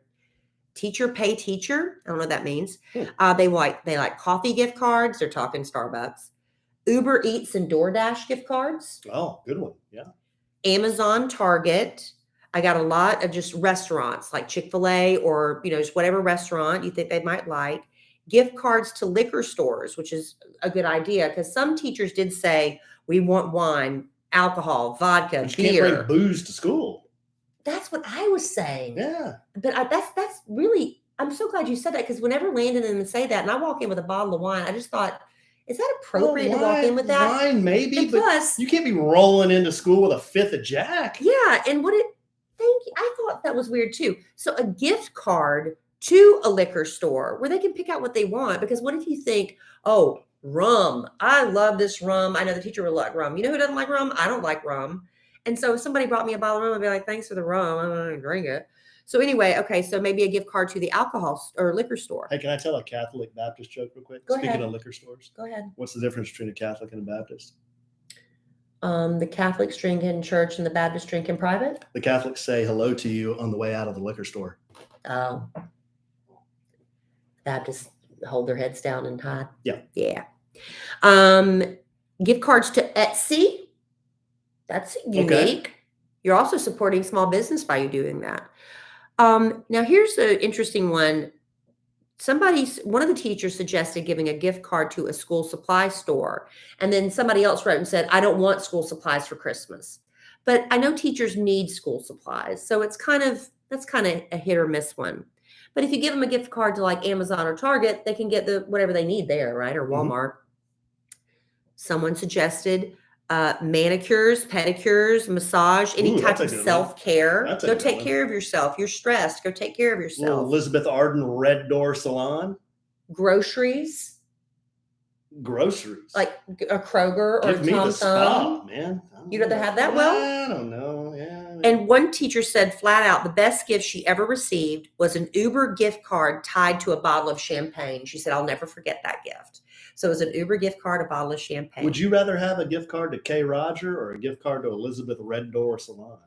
teacher pay teacher, I don't know what that means. They like coffee gift cards. They're talking Starbucks, Uber Eats and DoorDash gift cards. Oh, good one. Yeah. Amazon, Target. I got a lot of just restaurants like Chick-fil-A or, just whatever restaurant you think they might like. Gift cards to liquor stores, which is a good idea because some teachers did say, we want wine, alcohol, vodka, But you beer. can't bring booze to school. That's what I was saying. Yeah. But that's really, I'm so glad you said that because whenever Landon and them say that and I walk in with a bottle of wine, I just thought, is that appropriate to walk in with that? Wine, maybe, And but plus, you can't be rolling into school with a fifth of Jack. yeah, and I thought that was weird too. So a gift card to a liquor store where they can pick out what they want. Because what if you think, oh, rum, I love this rum. I know the teacher will like rum. You know who doesn't like rum? I don't like rum. And so if somebody brought me a bottle of rum, I'd be like, thanks for the rum. I'm not going to drink it. So anyway, okay, so maybe a gift card to the alcohol or liquor store. Hey, can I tell a Catholic Baptist joke real quick? Go Speaking ahead. of liquor stores. Go ahead. What's the difference between a Catholic and a Baptist? The Catholics drink in church and the Baptists drink in private? The Catholics say hello to you on the way out of the liquor store. Oh. Baptists hold their heads down and hide? Yeah. Yeah. Gift cards to Etsy. That's unique. Okay. You're also supporting small business by you doing that. Now here's an interesting one. One of the teachers suggested giving a gift card to a school supply store. And then somebody else wrote and said, I don't want school supplies for Christmas. But I know teachers need school supplies. So that's kind of a hit or miss one. But if you give them a gift card to like Amazon or Target, they can get whatever they need there, right? Or Walmart. Someone suggested manicures, pedicures, massage, any type of self-care. Go take care of yourself. You're stressed. Go take care of yourself. Little Elizabeth Arden Red Door Salon. Groceries. Like a Kroger or Give me Tom the spa, man. You'd rather have that? Well, I don't know. Yeah. And one teacher said flat out the best gift she ever received was an Uber gift card tied to a bottle of champagne. She said, I'll never forget that gift. So it was an Uber gift card, a bottle of champagne. Would you rather have a gift card to K. Roger or a gift card to Elizabeth Red Door Salon?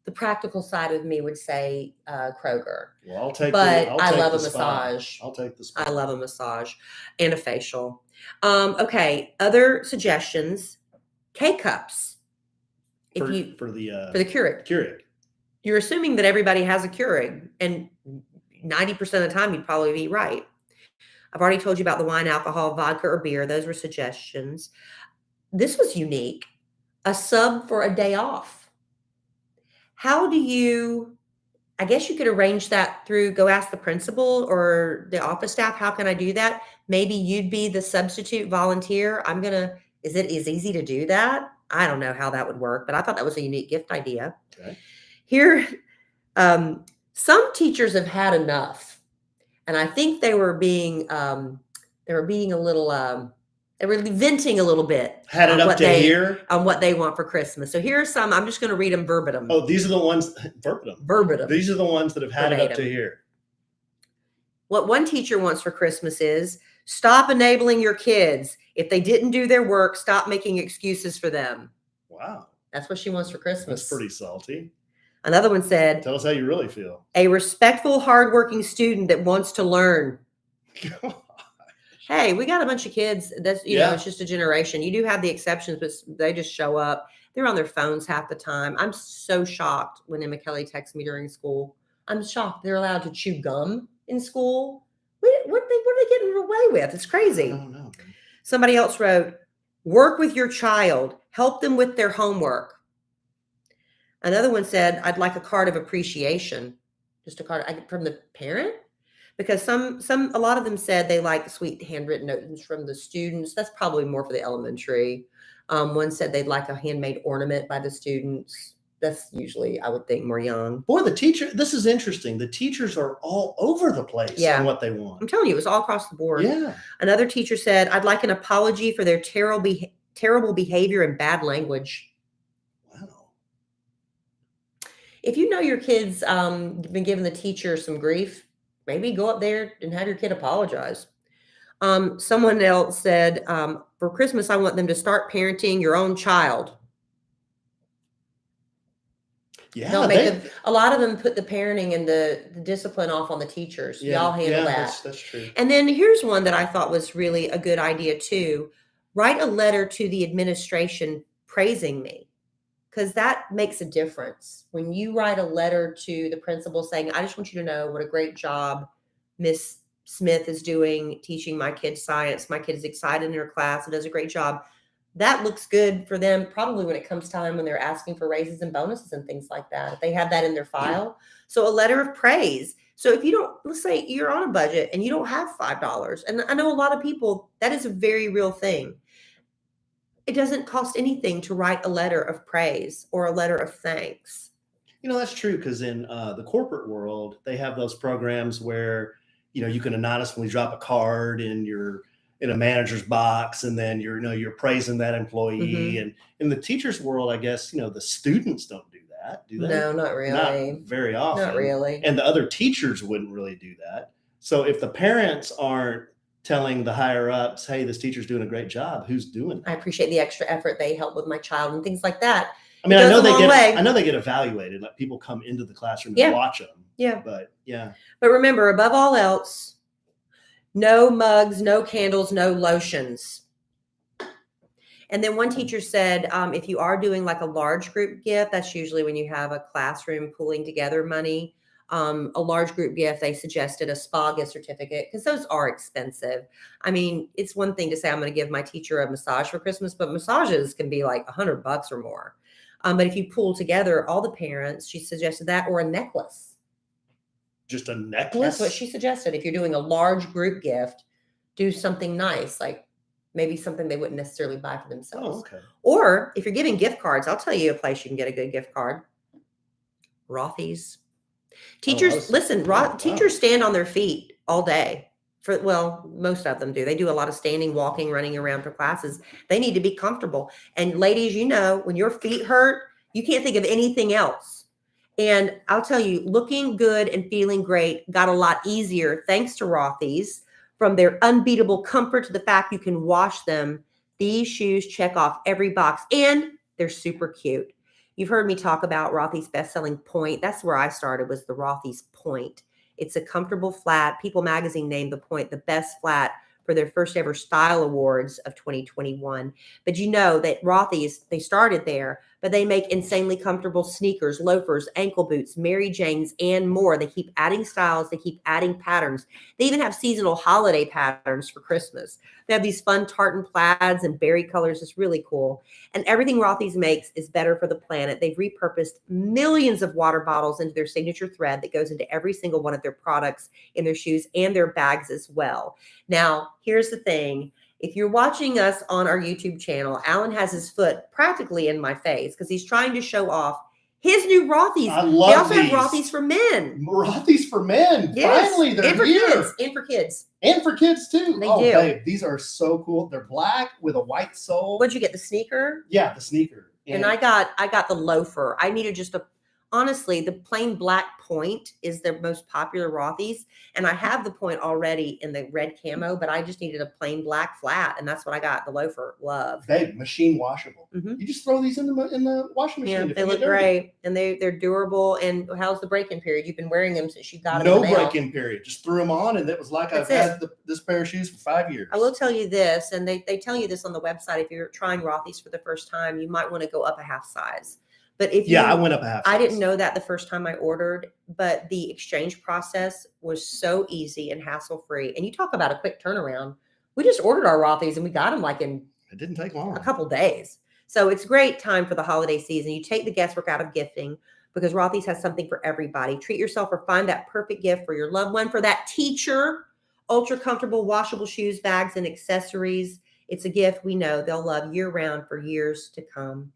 The practical side of me would say Kroger. Well, I'll take I love a spa. massage. I'll take the spa. I love a massage and a facial. Okay, other suggestions: K-cups. For the Keurig. Keurig. You're assuming that everybody has a Keurig, and 90% of the time you'd probably be right. I've already told you about the wine, alcohol, vodka, or beer. Those were suggestions. This was unique. A sub for a day off. How do you, I guess you could arrange that through, go ask the principal or the office staff, how can I do that? Maybe you'd be the substitute volunteer. Is it as easy to do that? I don't know how that would work, but I thought that was a unique gift idea. Okay. Here, some teachers have had enough. And I think they were being a little, they were venting a little bit. Had it up to here? On what they want for Christmas. So here are some, I'm just going to read them verbatim. Oh, these are the ones, verbatim. These are the ones that have had it up to here. What one teacher wants for Christmas is, stop enabling your kids. If they didn't do their work, stop making excuses for them. Wow. That's what she wants for Christmas. That's pretty salty. Another one said, tell us how you really feel. A respectful, hardworking student that wants to learn. Hey, we got a bunch of kids. That's, you know, it's just a generation. You do have the exceptions, but they just show up. They're on their phones half the time. I'm so shocked when Emma Kelly texts me during school. I'm shocked they're allowed to chew gum in school. What are they getting away with? It's crazy. I don't know. Somebody else wrote, work with your child. Help them with their homework. Another one said, I'd like a card of appreciation. Just a card from the parent. Because a lot of them said they like sweet handwritten notes from the students. That's probably more for the elementary. One said they'd like a handmade ornament by the students. That's usually, I would think, more young. Boy, this is interesting. The teachers are all over the place Yeah. on what they I'm want. telling you, it was all across the board. Yeah. Another teacher said, I'd like an apology for their terrible behavior and bad language. Wow. If you know your kid's been giving the teacher some grief, maybe go up there and have your kid apologize. Someone else said, for Christmas, I want them to start parenting your own child. Yeah. A lot of them put the parenting and the discipline off on the teachers. Y'all handle that. That's true. And then here's one that I thought was really a good idea too. Write a letter to the administration praising me, because that makes a difference. When you write a letter to the principal saying, I just want you to know what a great job Miss Smith is doing teaching my kid science. My kid is excited in her class and does a great job. That looks good for them probably when it comes time when they're asking for raises and bonuses and things like that, if they have that in their file. So a letter of praise. So if you don't, let's say you're on a budget and you don't have $5, and I know a lot of people, that is a very real thing. It doesn't cost anything to write a letter of praise or a letter of thanks. That's true, because in the corporate world, they have those programs where, you can anonymously drop a card in a manager's box, and then you're praising that employee. Mm-hmm. And in the teacher's world, I guess, the students don't do that, do they? No, not really. Not very often. Not really. And the other teachers wouldn't really do that. So if the parents aren't telling the higher ups, hey, this teacher's doing a great job, who's doing that? I appreciate the extra effort they help with my child and things like that. I mean, I know they get evaluated. Like, people come into the classroom and watch them. Yeah. But remember, above all else, no mugs, no candles, no lotions. And then one teacher said, if you are doing like a large group gift, that's usually when you have a classroom pooling together money. A large group gift, they suggested a spa gift certificate, because those are expensive. I mean, it's one thing to say I'm going to give my teacher a massage for Christmas, but massages can be like $100 or more. But if you pool together all the parents, she suggested that, or a necklace. Just a necklace? That's what she suggested. If you're doing a large group gift, do something nice, like maybe something they wouldn't necessarily buy for themselves. Oh, okay. Or if you're giving gift cards, I'll tell you a place you can get a good gift card. Rothy's. Teachers, teachers stand on their feet all day. Most of them do. They do a lot of standing, walking, running around for classes. They need to be comfortable. And ladies, when your feet hurt, you can't think of anything else. And I'll tell you, looking good and feeling great got a lot easier thanks to Rothy's. From their unbeatable comfort to the fact you can wash them, these shoes check off every box, and they're super cute. You've heard me talk about Rothy's best-selling Point. That's where I started, was the Rothy's Point. It's a comfortable flat. People magazine named the Point the best flat for their first ever style awards of 2021. But that Rothy's, they started there, but they make insanely comfortable sneakers, loafers, ankle boots, Mary Janes, and more. They keep adding styles. They keep adding patterns. They even have seasonal holiday patterns for Christmas. They have these fun tartan plaids and berry colors. It's really cool. And everything Rothy's makes is better for the planet. They've repurposed millions of water bottles into their signature thread that goes into every single one of their products in their shoes and their bags as well. Now, here's the thing. If you're watching us on our YouTube channel, Alan has his foot practically in my face because he's trying to show off his new Rothy's. I love They also these. have Rothy's for men. Rothy's for men. Yes. Finally, they're and for here. kids. And for kids. And for kids too. They do. Babe, these are so cool. They're black with a white sole. What'd you get? The sneaker? Yeah, the sneaker. And I got the loafer. I needed honestly, the plain black Point is their most popular Rothy's. And I have the Point already in the red camo, but I just needed a plain black flat. And that's what I got, the loafer. Love. Babe, machine washable. Mm-hmm. You just throw these in the washing machine. Yeah, they look great. And they're durable. And how's the break-in period? You've been wearing them since you got them. No break-in period. Just threw them on, and it was like I've had this pair of shoes for 5 years. I will tell you this, and they tell you this on the website. If you're trying Rothy's for the first time, you might want to go up a half size. But I went up a half size. I didn't know that the first time I ordered, but the exchange process was so easy and hassle-free. And you talk about a quick turnaround. We just ordered our Rothy's and we got them it didn't take long. A couple days. So it's a great time for the holiday season. You take the guesswork out of gifting because Rothy's has something for everybody. Treat yourself or find that perfect gift for your loved one, for that teacher. Ultra comfortable washable shoes, bags, and accessories. It's a gift we know they'll love year-round for years to come.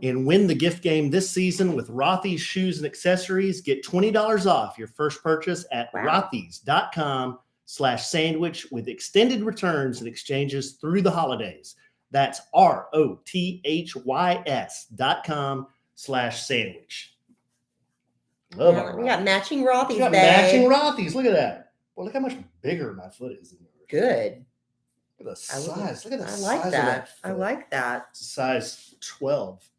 And win the gift game this season with Rothy's shoes and accessories. Get $20 off your first purchase at rothys.com/sandwich with extended returns and exchanges through the holidays. That's ROTHYS.com/sandwich. Love Yeah, our we got Rothy's. matching We Rothy's, got babe. matching Rothy's. Look at that. Well, look how much bigger my foot is than yours. Good. Look at the size. Look at the I size like of that. foot. I like that. It's a size 12.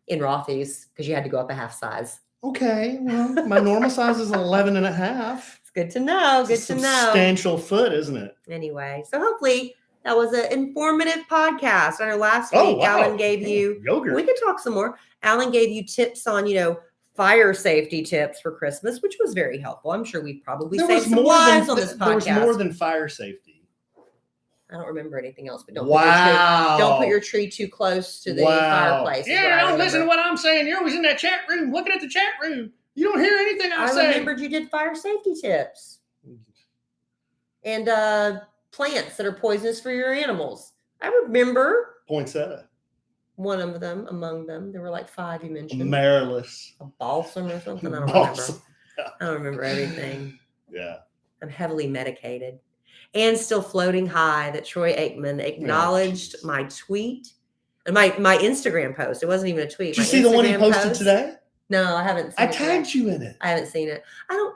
In Rothy's, because you had to go up a half size. Okay, well, my normal size is 11 and a half. It's good to know. Good It's a to know. substantial foot, isn't it? Anyway, so hopefully that was an informative podcast. I know last Oh, week wow. Alan gave you, yogurt. we could talk some more. Alan gave you tips on, fire safety tips for Christmas, which was very helpful. I'm sure we probably saved some lives on this podcast. There was more than fire safety. I don't remember anything else, but don't put your tree too close to the fireplace. Yeah, don't listen to what I'm saying. You're always in that chat room, looking at the chat room. You don't hear anything I say. I remembered you did fire safety tips. And plants that are poisonous for your animals. I remember. Poinsettia. One of them, among them, there were like 5 you mentioned. Amaryllis. A balsam or something. I don't Balsam. remember. I don't remember everything. Yeah. I'm heavily medicated. And still floating high that Troy Aikman acknowledged my tweet and my Instagram post. It wasn't even a tweet. Did you see the one he posted today? No, I haven't seen I it. tagged you in it. I haven't seen it. I'm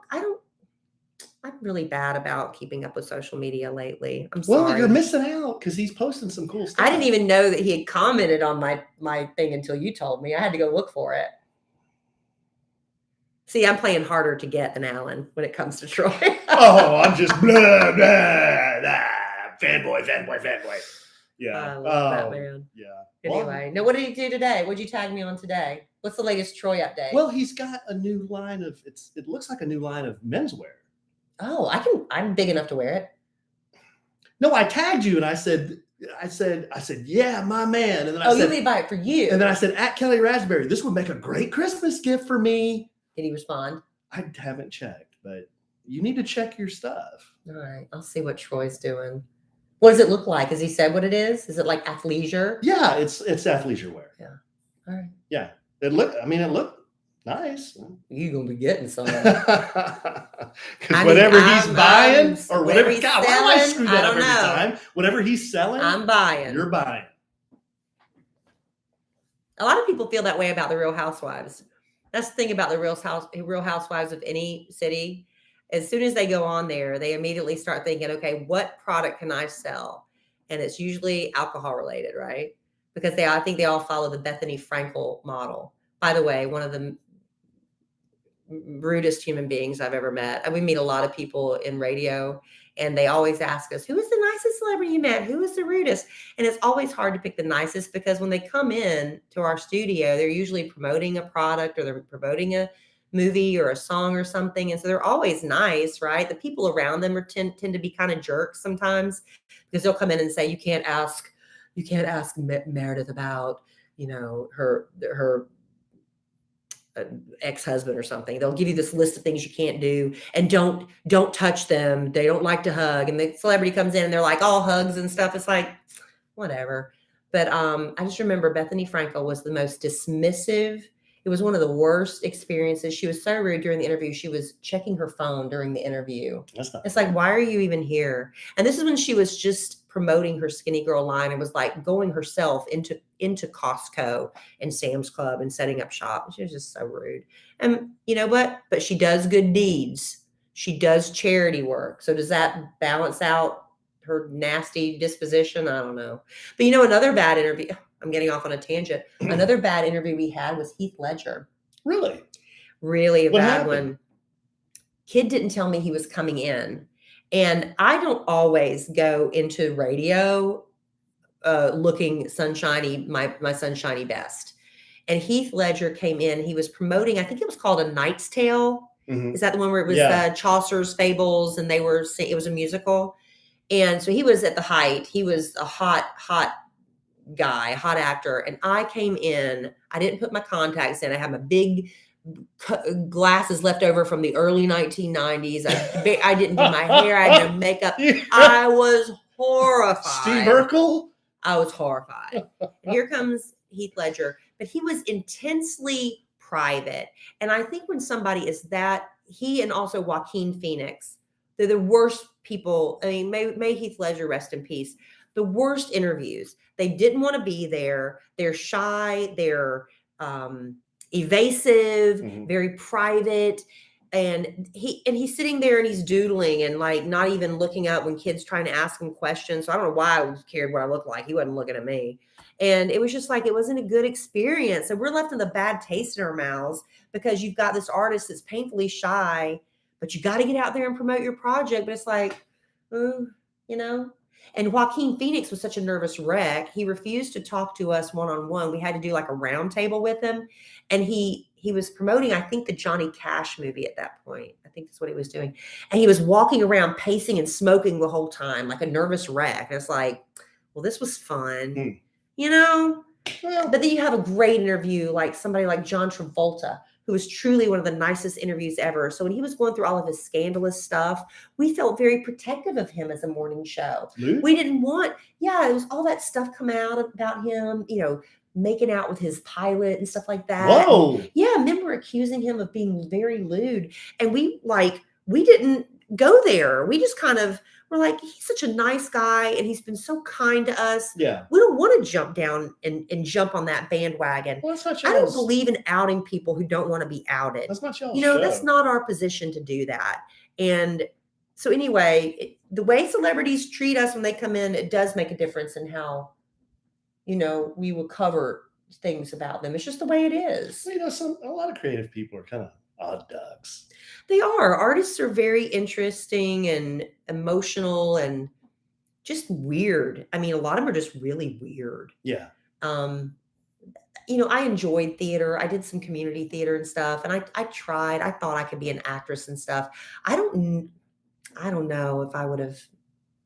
really bad about keeping up with social media lately. I'm sorry. Well, you're missing out because he's posting some cool stuff. I didn't even know that he had commented on my thing until you told me. I had to go look for it. See, I'm playing harder to get than Alan when it comes to Troy. Oh, I'm just blah, blah, blah. Fanboy. Yeah. I love that man. Yeah. Anyway, now what did he do today? What'd you tag me on today? What's the latest Troy update? Well, he's got a new line of it looks like a new line of menswear. Oh, I'm big enough to wear it. No, I tagged you and I said, yeah, my man. And then I said, you may buy it for you. And then I said, at Kellie Rasberry, this would make a great Christmas gift for me. Did he respond? I haven't checked, but you need to check your stuff. All right. I'll see what Troy's doing. What does it look like? Has he said what it is? Is it like athleisure? Yeah, it's athleisure wear. Yeah. All right. Yeah. It looked nice. You're gonna be getting some. Because whatever he's buying or whatever he's selling, why do I screw that up every time? Whatever he's selling, I'm buying. You're buying. A lot of people feel that way about the Real Housewives. That's the thing about the Real Housewives of any city. As soon as they go on there, they immediately start thinking, okay, what product can I sell? And it's usually alcohol related, right? Because I think they all follow the Bethany Frankel model. By the way, one of the rudest human beings I've ever met. And we meet a lot of people in radio, and they always ask us, who is the nicest celebrity you met? Who is the rudest? And it's always hard to pick the nicest because when they come in to our studio, they're usually promoting a product or they're promoting a movie or a song or something. And so they're always nice, right? The people around them tend to be kind of jerks sometimes because they'll come in and say, you can't ask Meredith about, her ex-husband or something. They'll give you this list of things you can't do, and don't touch them. They don't like to hug. And the celebrity comes in and they're like all hugs and stuff. It's like, whatever. But I just remember Bethany Frankel was the most dismissive. It was one of the worst experiences. She was so rude during the interview. She was checking her phone during the interview. It's like, why are you even here? And this is when she was just promoting her Skinny Girl line and was like going herself into Costco and Sam's Club and setting up shop. She was just so rude. And you know what? But she does good deeds. She does charity work. So does that balance out her nasty disposition? I don't know. But another bad interview. I'm getting off on a tangent. Another bad interview we had was Heath Ledger. Really? Really a What bad happened? one. Kid didn't tell me he was coming in. And I don't always go into radio looking sunshiny, my sunshiny best. And Heath Ledger came in. He was promoting, I think it was called A Knight's Tale. Mm-hmm. Is that the one where it was Chaucer's Fables and it was a musical? And so he was at the height. He was a hot guy, hot actor. And I came in. I didn't put my contacts in. I had my big glasses left over from the early 1990s. I didn't do my hair. I had no makeup. I was horrified. Steve Urkel? I was horrified. And here comes Heath Ledger, but he was intensely private. And I think when somebody is that, he and also Joaquin Phoenix, they're the worst people. I mean, may Heath Ledger rest in peace. The worst interviews. They didn't want to be there. They're shy. They're evasive, very private. And he's sitting there and he's doodling and like not even looking up when kids trying to ask him questions. So I don't know why I cared what I looked like. He wasn't looking at me. And it was just like, it wasn't a good experience. And we're left with a bad taste in our mouths because you've got this artist that's painfully shy, but you got to get out there and promote your project. But it's like, you know. And Joaquin Phoenix was such a nervous wreck. He refused to talk to us one-on-one. We had to do like a round table with him. And he was promoting, I think, the Johnny Cash movie at that point. I think that's what he was doing. And he was walking around pacing and smoking the whole time, like a nervous wreck. And it's like, well, this was fun, you know? Well, but then you have a great interview, like somebody like John Travolta, who was truly one of the nicest interviews ever. So when he was going through all of his scandalous stuff, we felt very protective of him as a morning show. We didn't want, it was all that stuff come out about him, you know, making out with his pilot and stuff like that. Whoa. And, men were accusing him of being very lewd. And we didn't go there. We just kind of were like, he's such a nice guy and he's been so kind to us. Yeah. We don't want to jump down and jump on that bandwagon. Well, that's not I don't believe in outing people who don't want to be outed. That's not y'all's show. show. That's not our position to do that. And so anyway, the way celebrities treat us when they come in, it does make a difference in how, you know, we will cover things about them. It's just the way it is. You know, a lot of creative people are kind of odd ducks. They are. Artists are very interesting and emotional and just weird. I mean, a lot of them are just really weird. Yeah. You know, I enjoyed theater. I did some community theater and stuff. And I tried. I thought I could be an actress and stuff. I don't know if I would have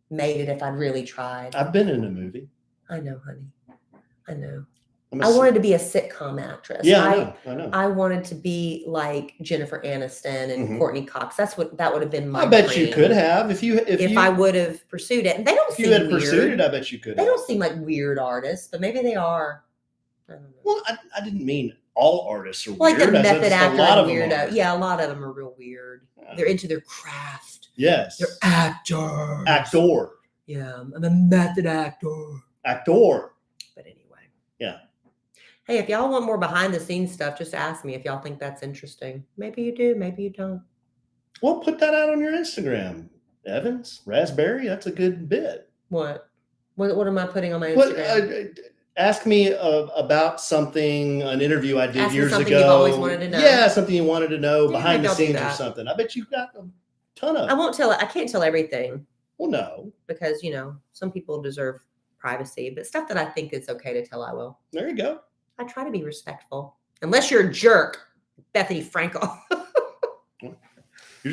made it if I'd really tried. I've been in a movie. I know, honey. I know. I wanted to be a sitcom actress. Yeah, I know. I wanted to be like Jennifer Aniston and Courtney Cox. That would have been my I bet dream. you could have if I would have pursued it. And they don't if seem you had weird. pursued it, I bet you could. They don't seem like weird artists, but maybe they are. I don't know. Well, I didn't mean all artists are Like weird. the method actor, a lot of weirdo. them are. Yeah, a lot of them are real weird. They're into their craft. Yes. They're actors. Actor. Yeah, I'm a method actor. Actor. But anyway. Yeah. Hey, if y'all want more behind the scenes stuff, just ask me if y'all think that's interesting. Maybe you do, maybe you don't. Well, put that out on your Instagram, Evans. Rasberry, that's a good bit. What am I putting on my Instagram? Ask me about something, an interview I did years something ago. You've always wanted to know. Yeah, something you wanted to know behind the maybe scenes or something. I bet you've got a ton of. I can't tell everything. Well, no. Because, you know, some people deserve privacy, but stuff that I think is okay to tell, I will. There you go. I try to be respectful. Unless you're a jerk, Bethany Frankel. You're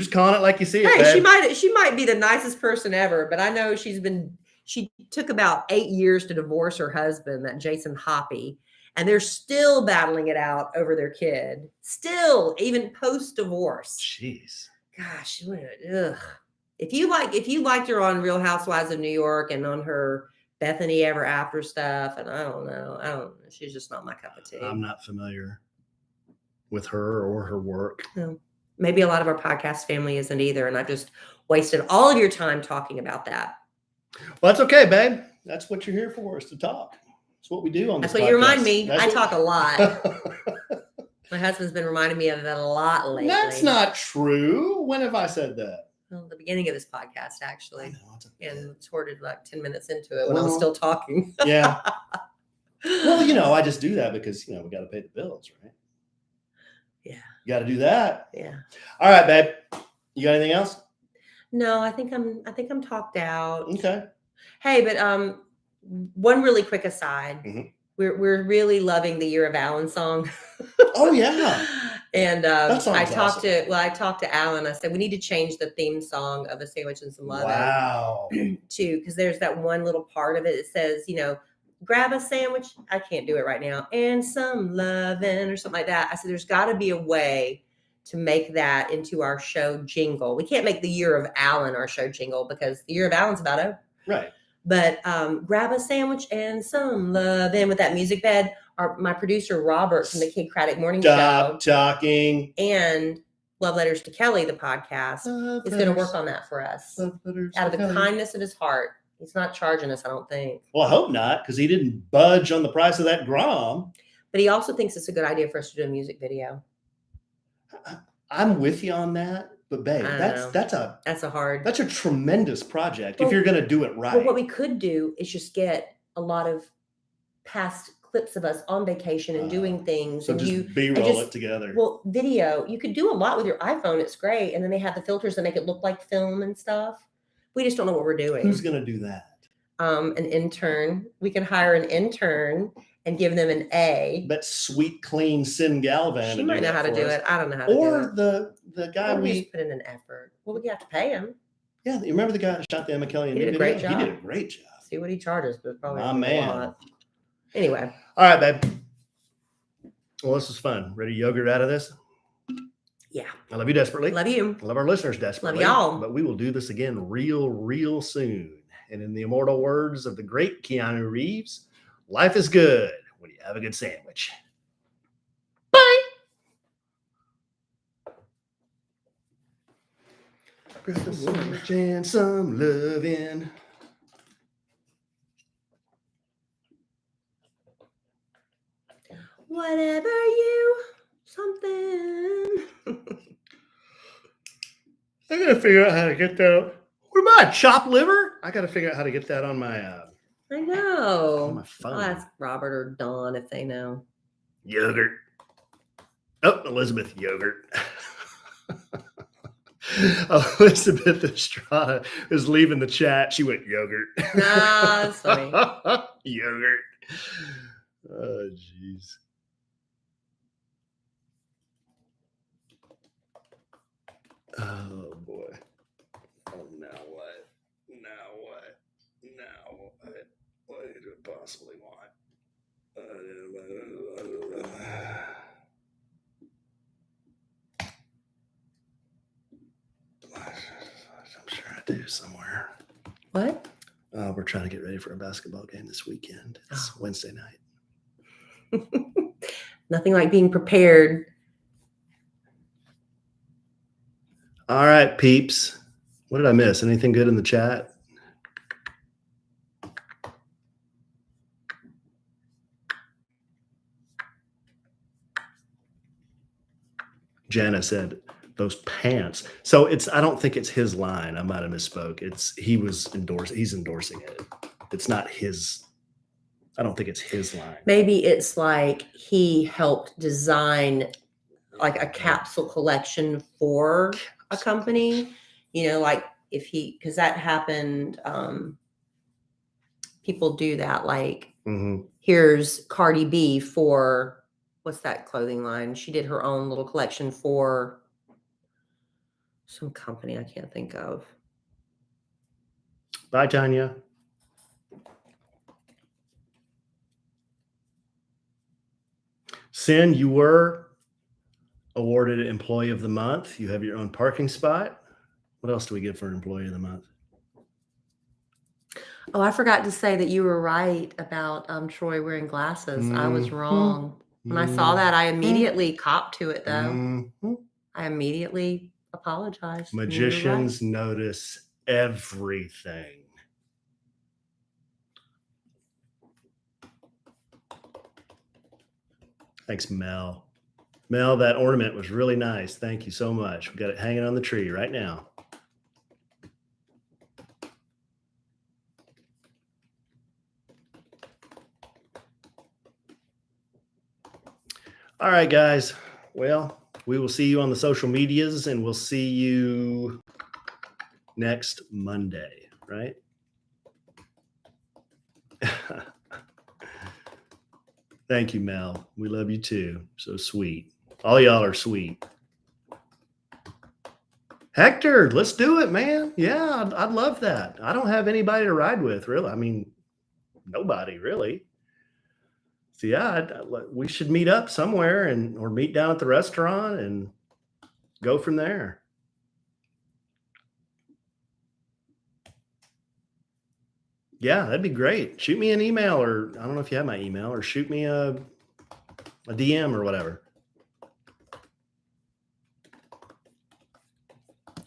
just calling it like you see it. Hey, babe. she might be the nicest person ever, but I know she took about 8 years to divorce her husband, that Jason Hoppy, and they're still battling it out over their kid. Still, even post-divorce. Jeez. Gosh, ugh. If you liked her on Real Housewives of New York and on her Bethany Ever After stuff, and I don't know. She's just not my cup of tea. I'm not familiar with her or her work. No. Maybe a lot of our podcast family isn't either, and I've just wasted all of your time talking about that. Well, that's okay, babe. That's what you're here for, is to talk. That's what we do on this podcast. That's what you remind me. I talk a lot. My husband's been reminding me of that a lot lately. That's not true. When have I said that? Well, the beginning of this podcast, actually. I know, and it's hoarded like 10 minutes into it when I was still talking. Yeah. Well, you know, I just do that because, you know, we got to pay the bills, right? Yeah. You got to do that. Yeah. All right, babe. You got anything else? No, I think I'm talked out. Okay. Hey, but one really quick aside. Mm-hmm. We're really loving the Year of Alan song. Oh yeah. And I talked to Alan. I said we need to change the theme song of A Sandwich and Some Lovin'. Wow. Too, because there's that one little part of it. It says, you know, grab a sandwich. I can't do it right now. And some lovin' or something like that. I said there's got to be a way to make that into our show jingle. We can't make the Year of Alan our show jingle because the Year of Alan's about over. Right. But grab a sandwich and some lovin' with that music bed. My producer Robert from the Kid Craddock Morning Stop Show talking. and Love Letters to Kellie, the podcast, is going to work on that for us out of the kindness of his heart. He's not charging us, I don't think. Well, I hope not, because he didn't budge on the price of that Grom. But he also thinks it's a good idea for us to do a music video. I'm with you on that, but babe, that's a tremendous project if you're going to do it right. Well, what we could do is just get a lot of past clips of us on vacation and doing things. So and just B-roll it together. Well, video, you could do a lot with your iPhone. It's great. And then they have the filters that make it look like film and stuff. We just don't know what we're doing. Who's going to do that? An intern. We can hire an intern and give them an A. But sweet, clean Sin Galvan. She might know how to do it. I don't know how to do it. Or the guy we put in an effort. Well, we have to pay him. Yeah, you remember the guy that shot the Emma Kelly? He did a great job. He did a great job. See what he charges, but probably my man. Lot. Anyway. All right, babe. Well, this was fun. Ready to yogurt out of this? Yeah. I love you desperately. Love you. I love our listeners desperately. Love y'all. But we will do this again real soon. And in the immortal words of the great Keanu Reeves, life is good when you have a good sandwich. Bye. Grab a sandwich and some lovin'. Whatever you something. I gotta figure out how to get that. What am I, chopped liver? I gotta figure out how to get that on my I know. On my phone. I'll ask Robert or Dawn if they know. Yogurt. Oh, Elizabeth yogurt. Elizabeth Estrada is leaving the chat. She went yogurt. Nah, that's funny. Yogurt. Oh, jeez. Oh, boy. Oh, now what? Now what? Now what? What did it possibly want? I'm sure I do somewhere. What? We're trying to get ready for a basketball game this weekend. It's Wednesday night. Nothing like being prepared. All right, peeps. What did I miss? Anything good in the chat? Jana said those pants. So I don't think it's his line. I might have misspoke. He's endorsing it. It's not his. I don't think it's his line. Maybe it's like he helped design like a capsule collection for a company, like because that happened. People do that. Like, Here's Cardi B for what's that clothing line? She did her own little collection for some company I can't think of. Bye, Tanya. Sin, you were awarded Employee of the Month. You have your own parking spot. What else do we get for Employee of the Month? Oh, I forgot to say that you were right about Troy wearing glasses. I was wrong. When I saw that, I immediately copped to it, though. I immediately apologized. Magicians notice everything. Thanks, Mel. Mel, that ornament was really nice. Thank you so much. We got it hanging on the tree right now. All right, guys. Well, we will see you on the social medias, and we'll see you next Monday, right? Thank you, Mel. We love you too. So sweet. All y'all are sweet. Hector, let's do it, man. Yeah, I'd love that. I don't have anybody to ride with, really. I mean, nobody, really. So yeah, we should meet up somewhere or meet down at the restaurant and go from there. Yeah, that'd be great. Shoot me an email, or I don't know if you have my email, or shoot me a DM or whatever.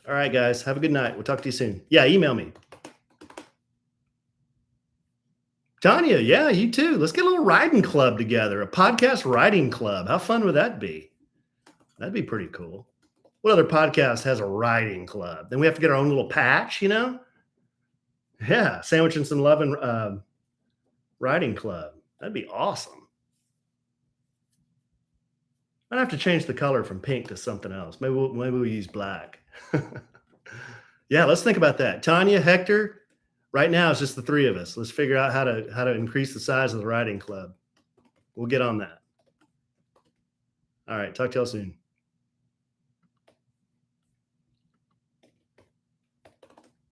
All right, guys. Have a good night. We'll talk to you soon. Yeah, email me. Tanya, yeah, you too. Let's get a little writing club together, a podcast writing club. How fun would that be? That'd be pretty cool. What other podcast has a writing club? Then we have to get our own little patch, you know? Yeah, sandwiching some Lovin writing club. That'd be awesome. I'd have to change the color from pink to something else. Maybe we'll use black. Yeah, let's think about that. Tanya, Hector, right now it's just the three of us. Let's figure out how to increase the size of the writing club. We'll get on that. All right, talk to y'all soon.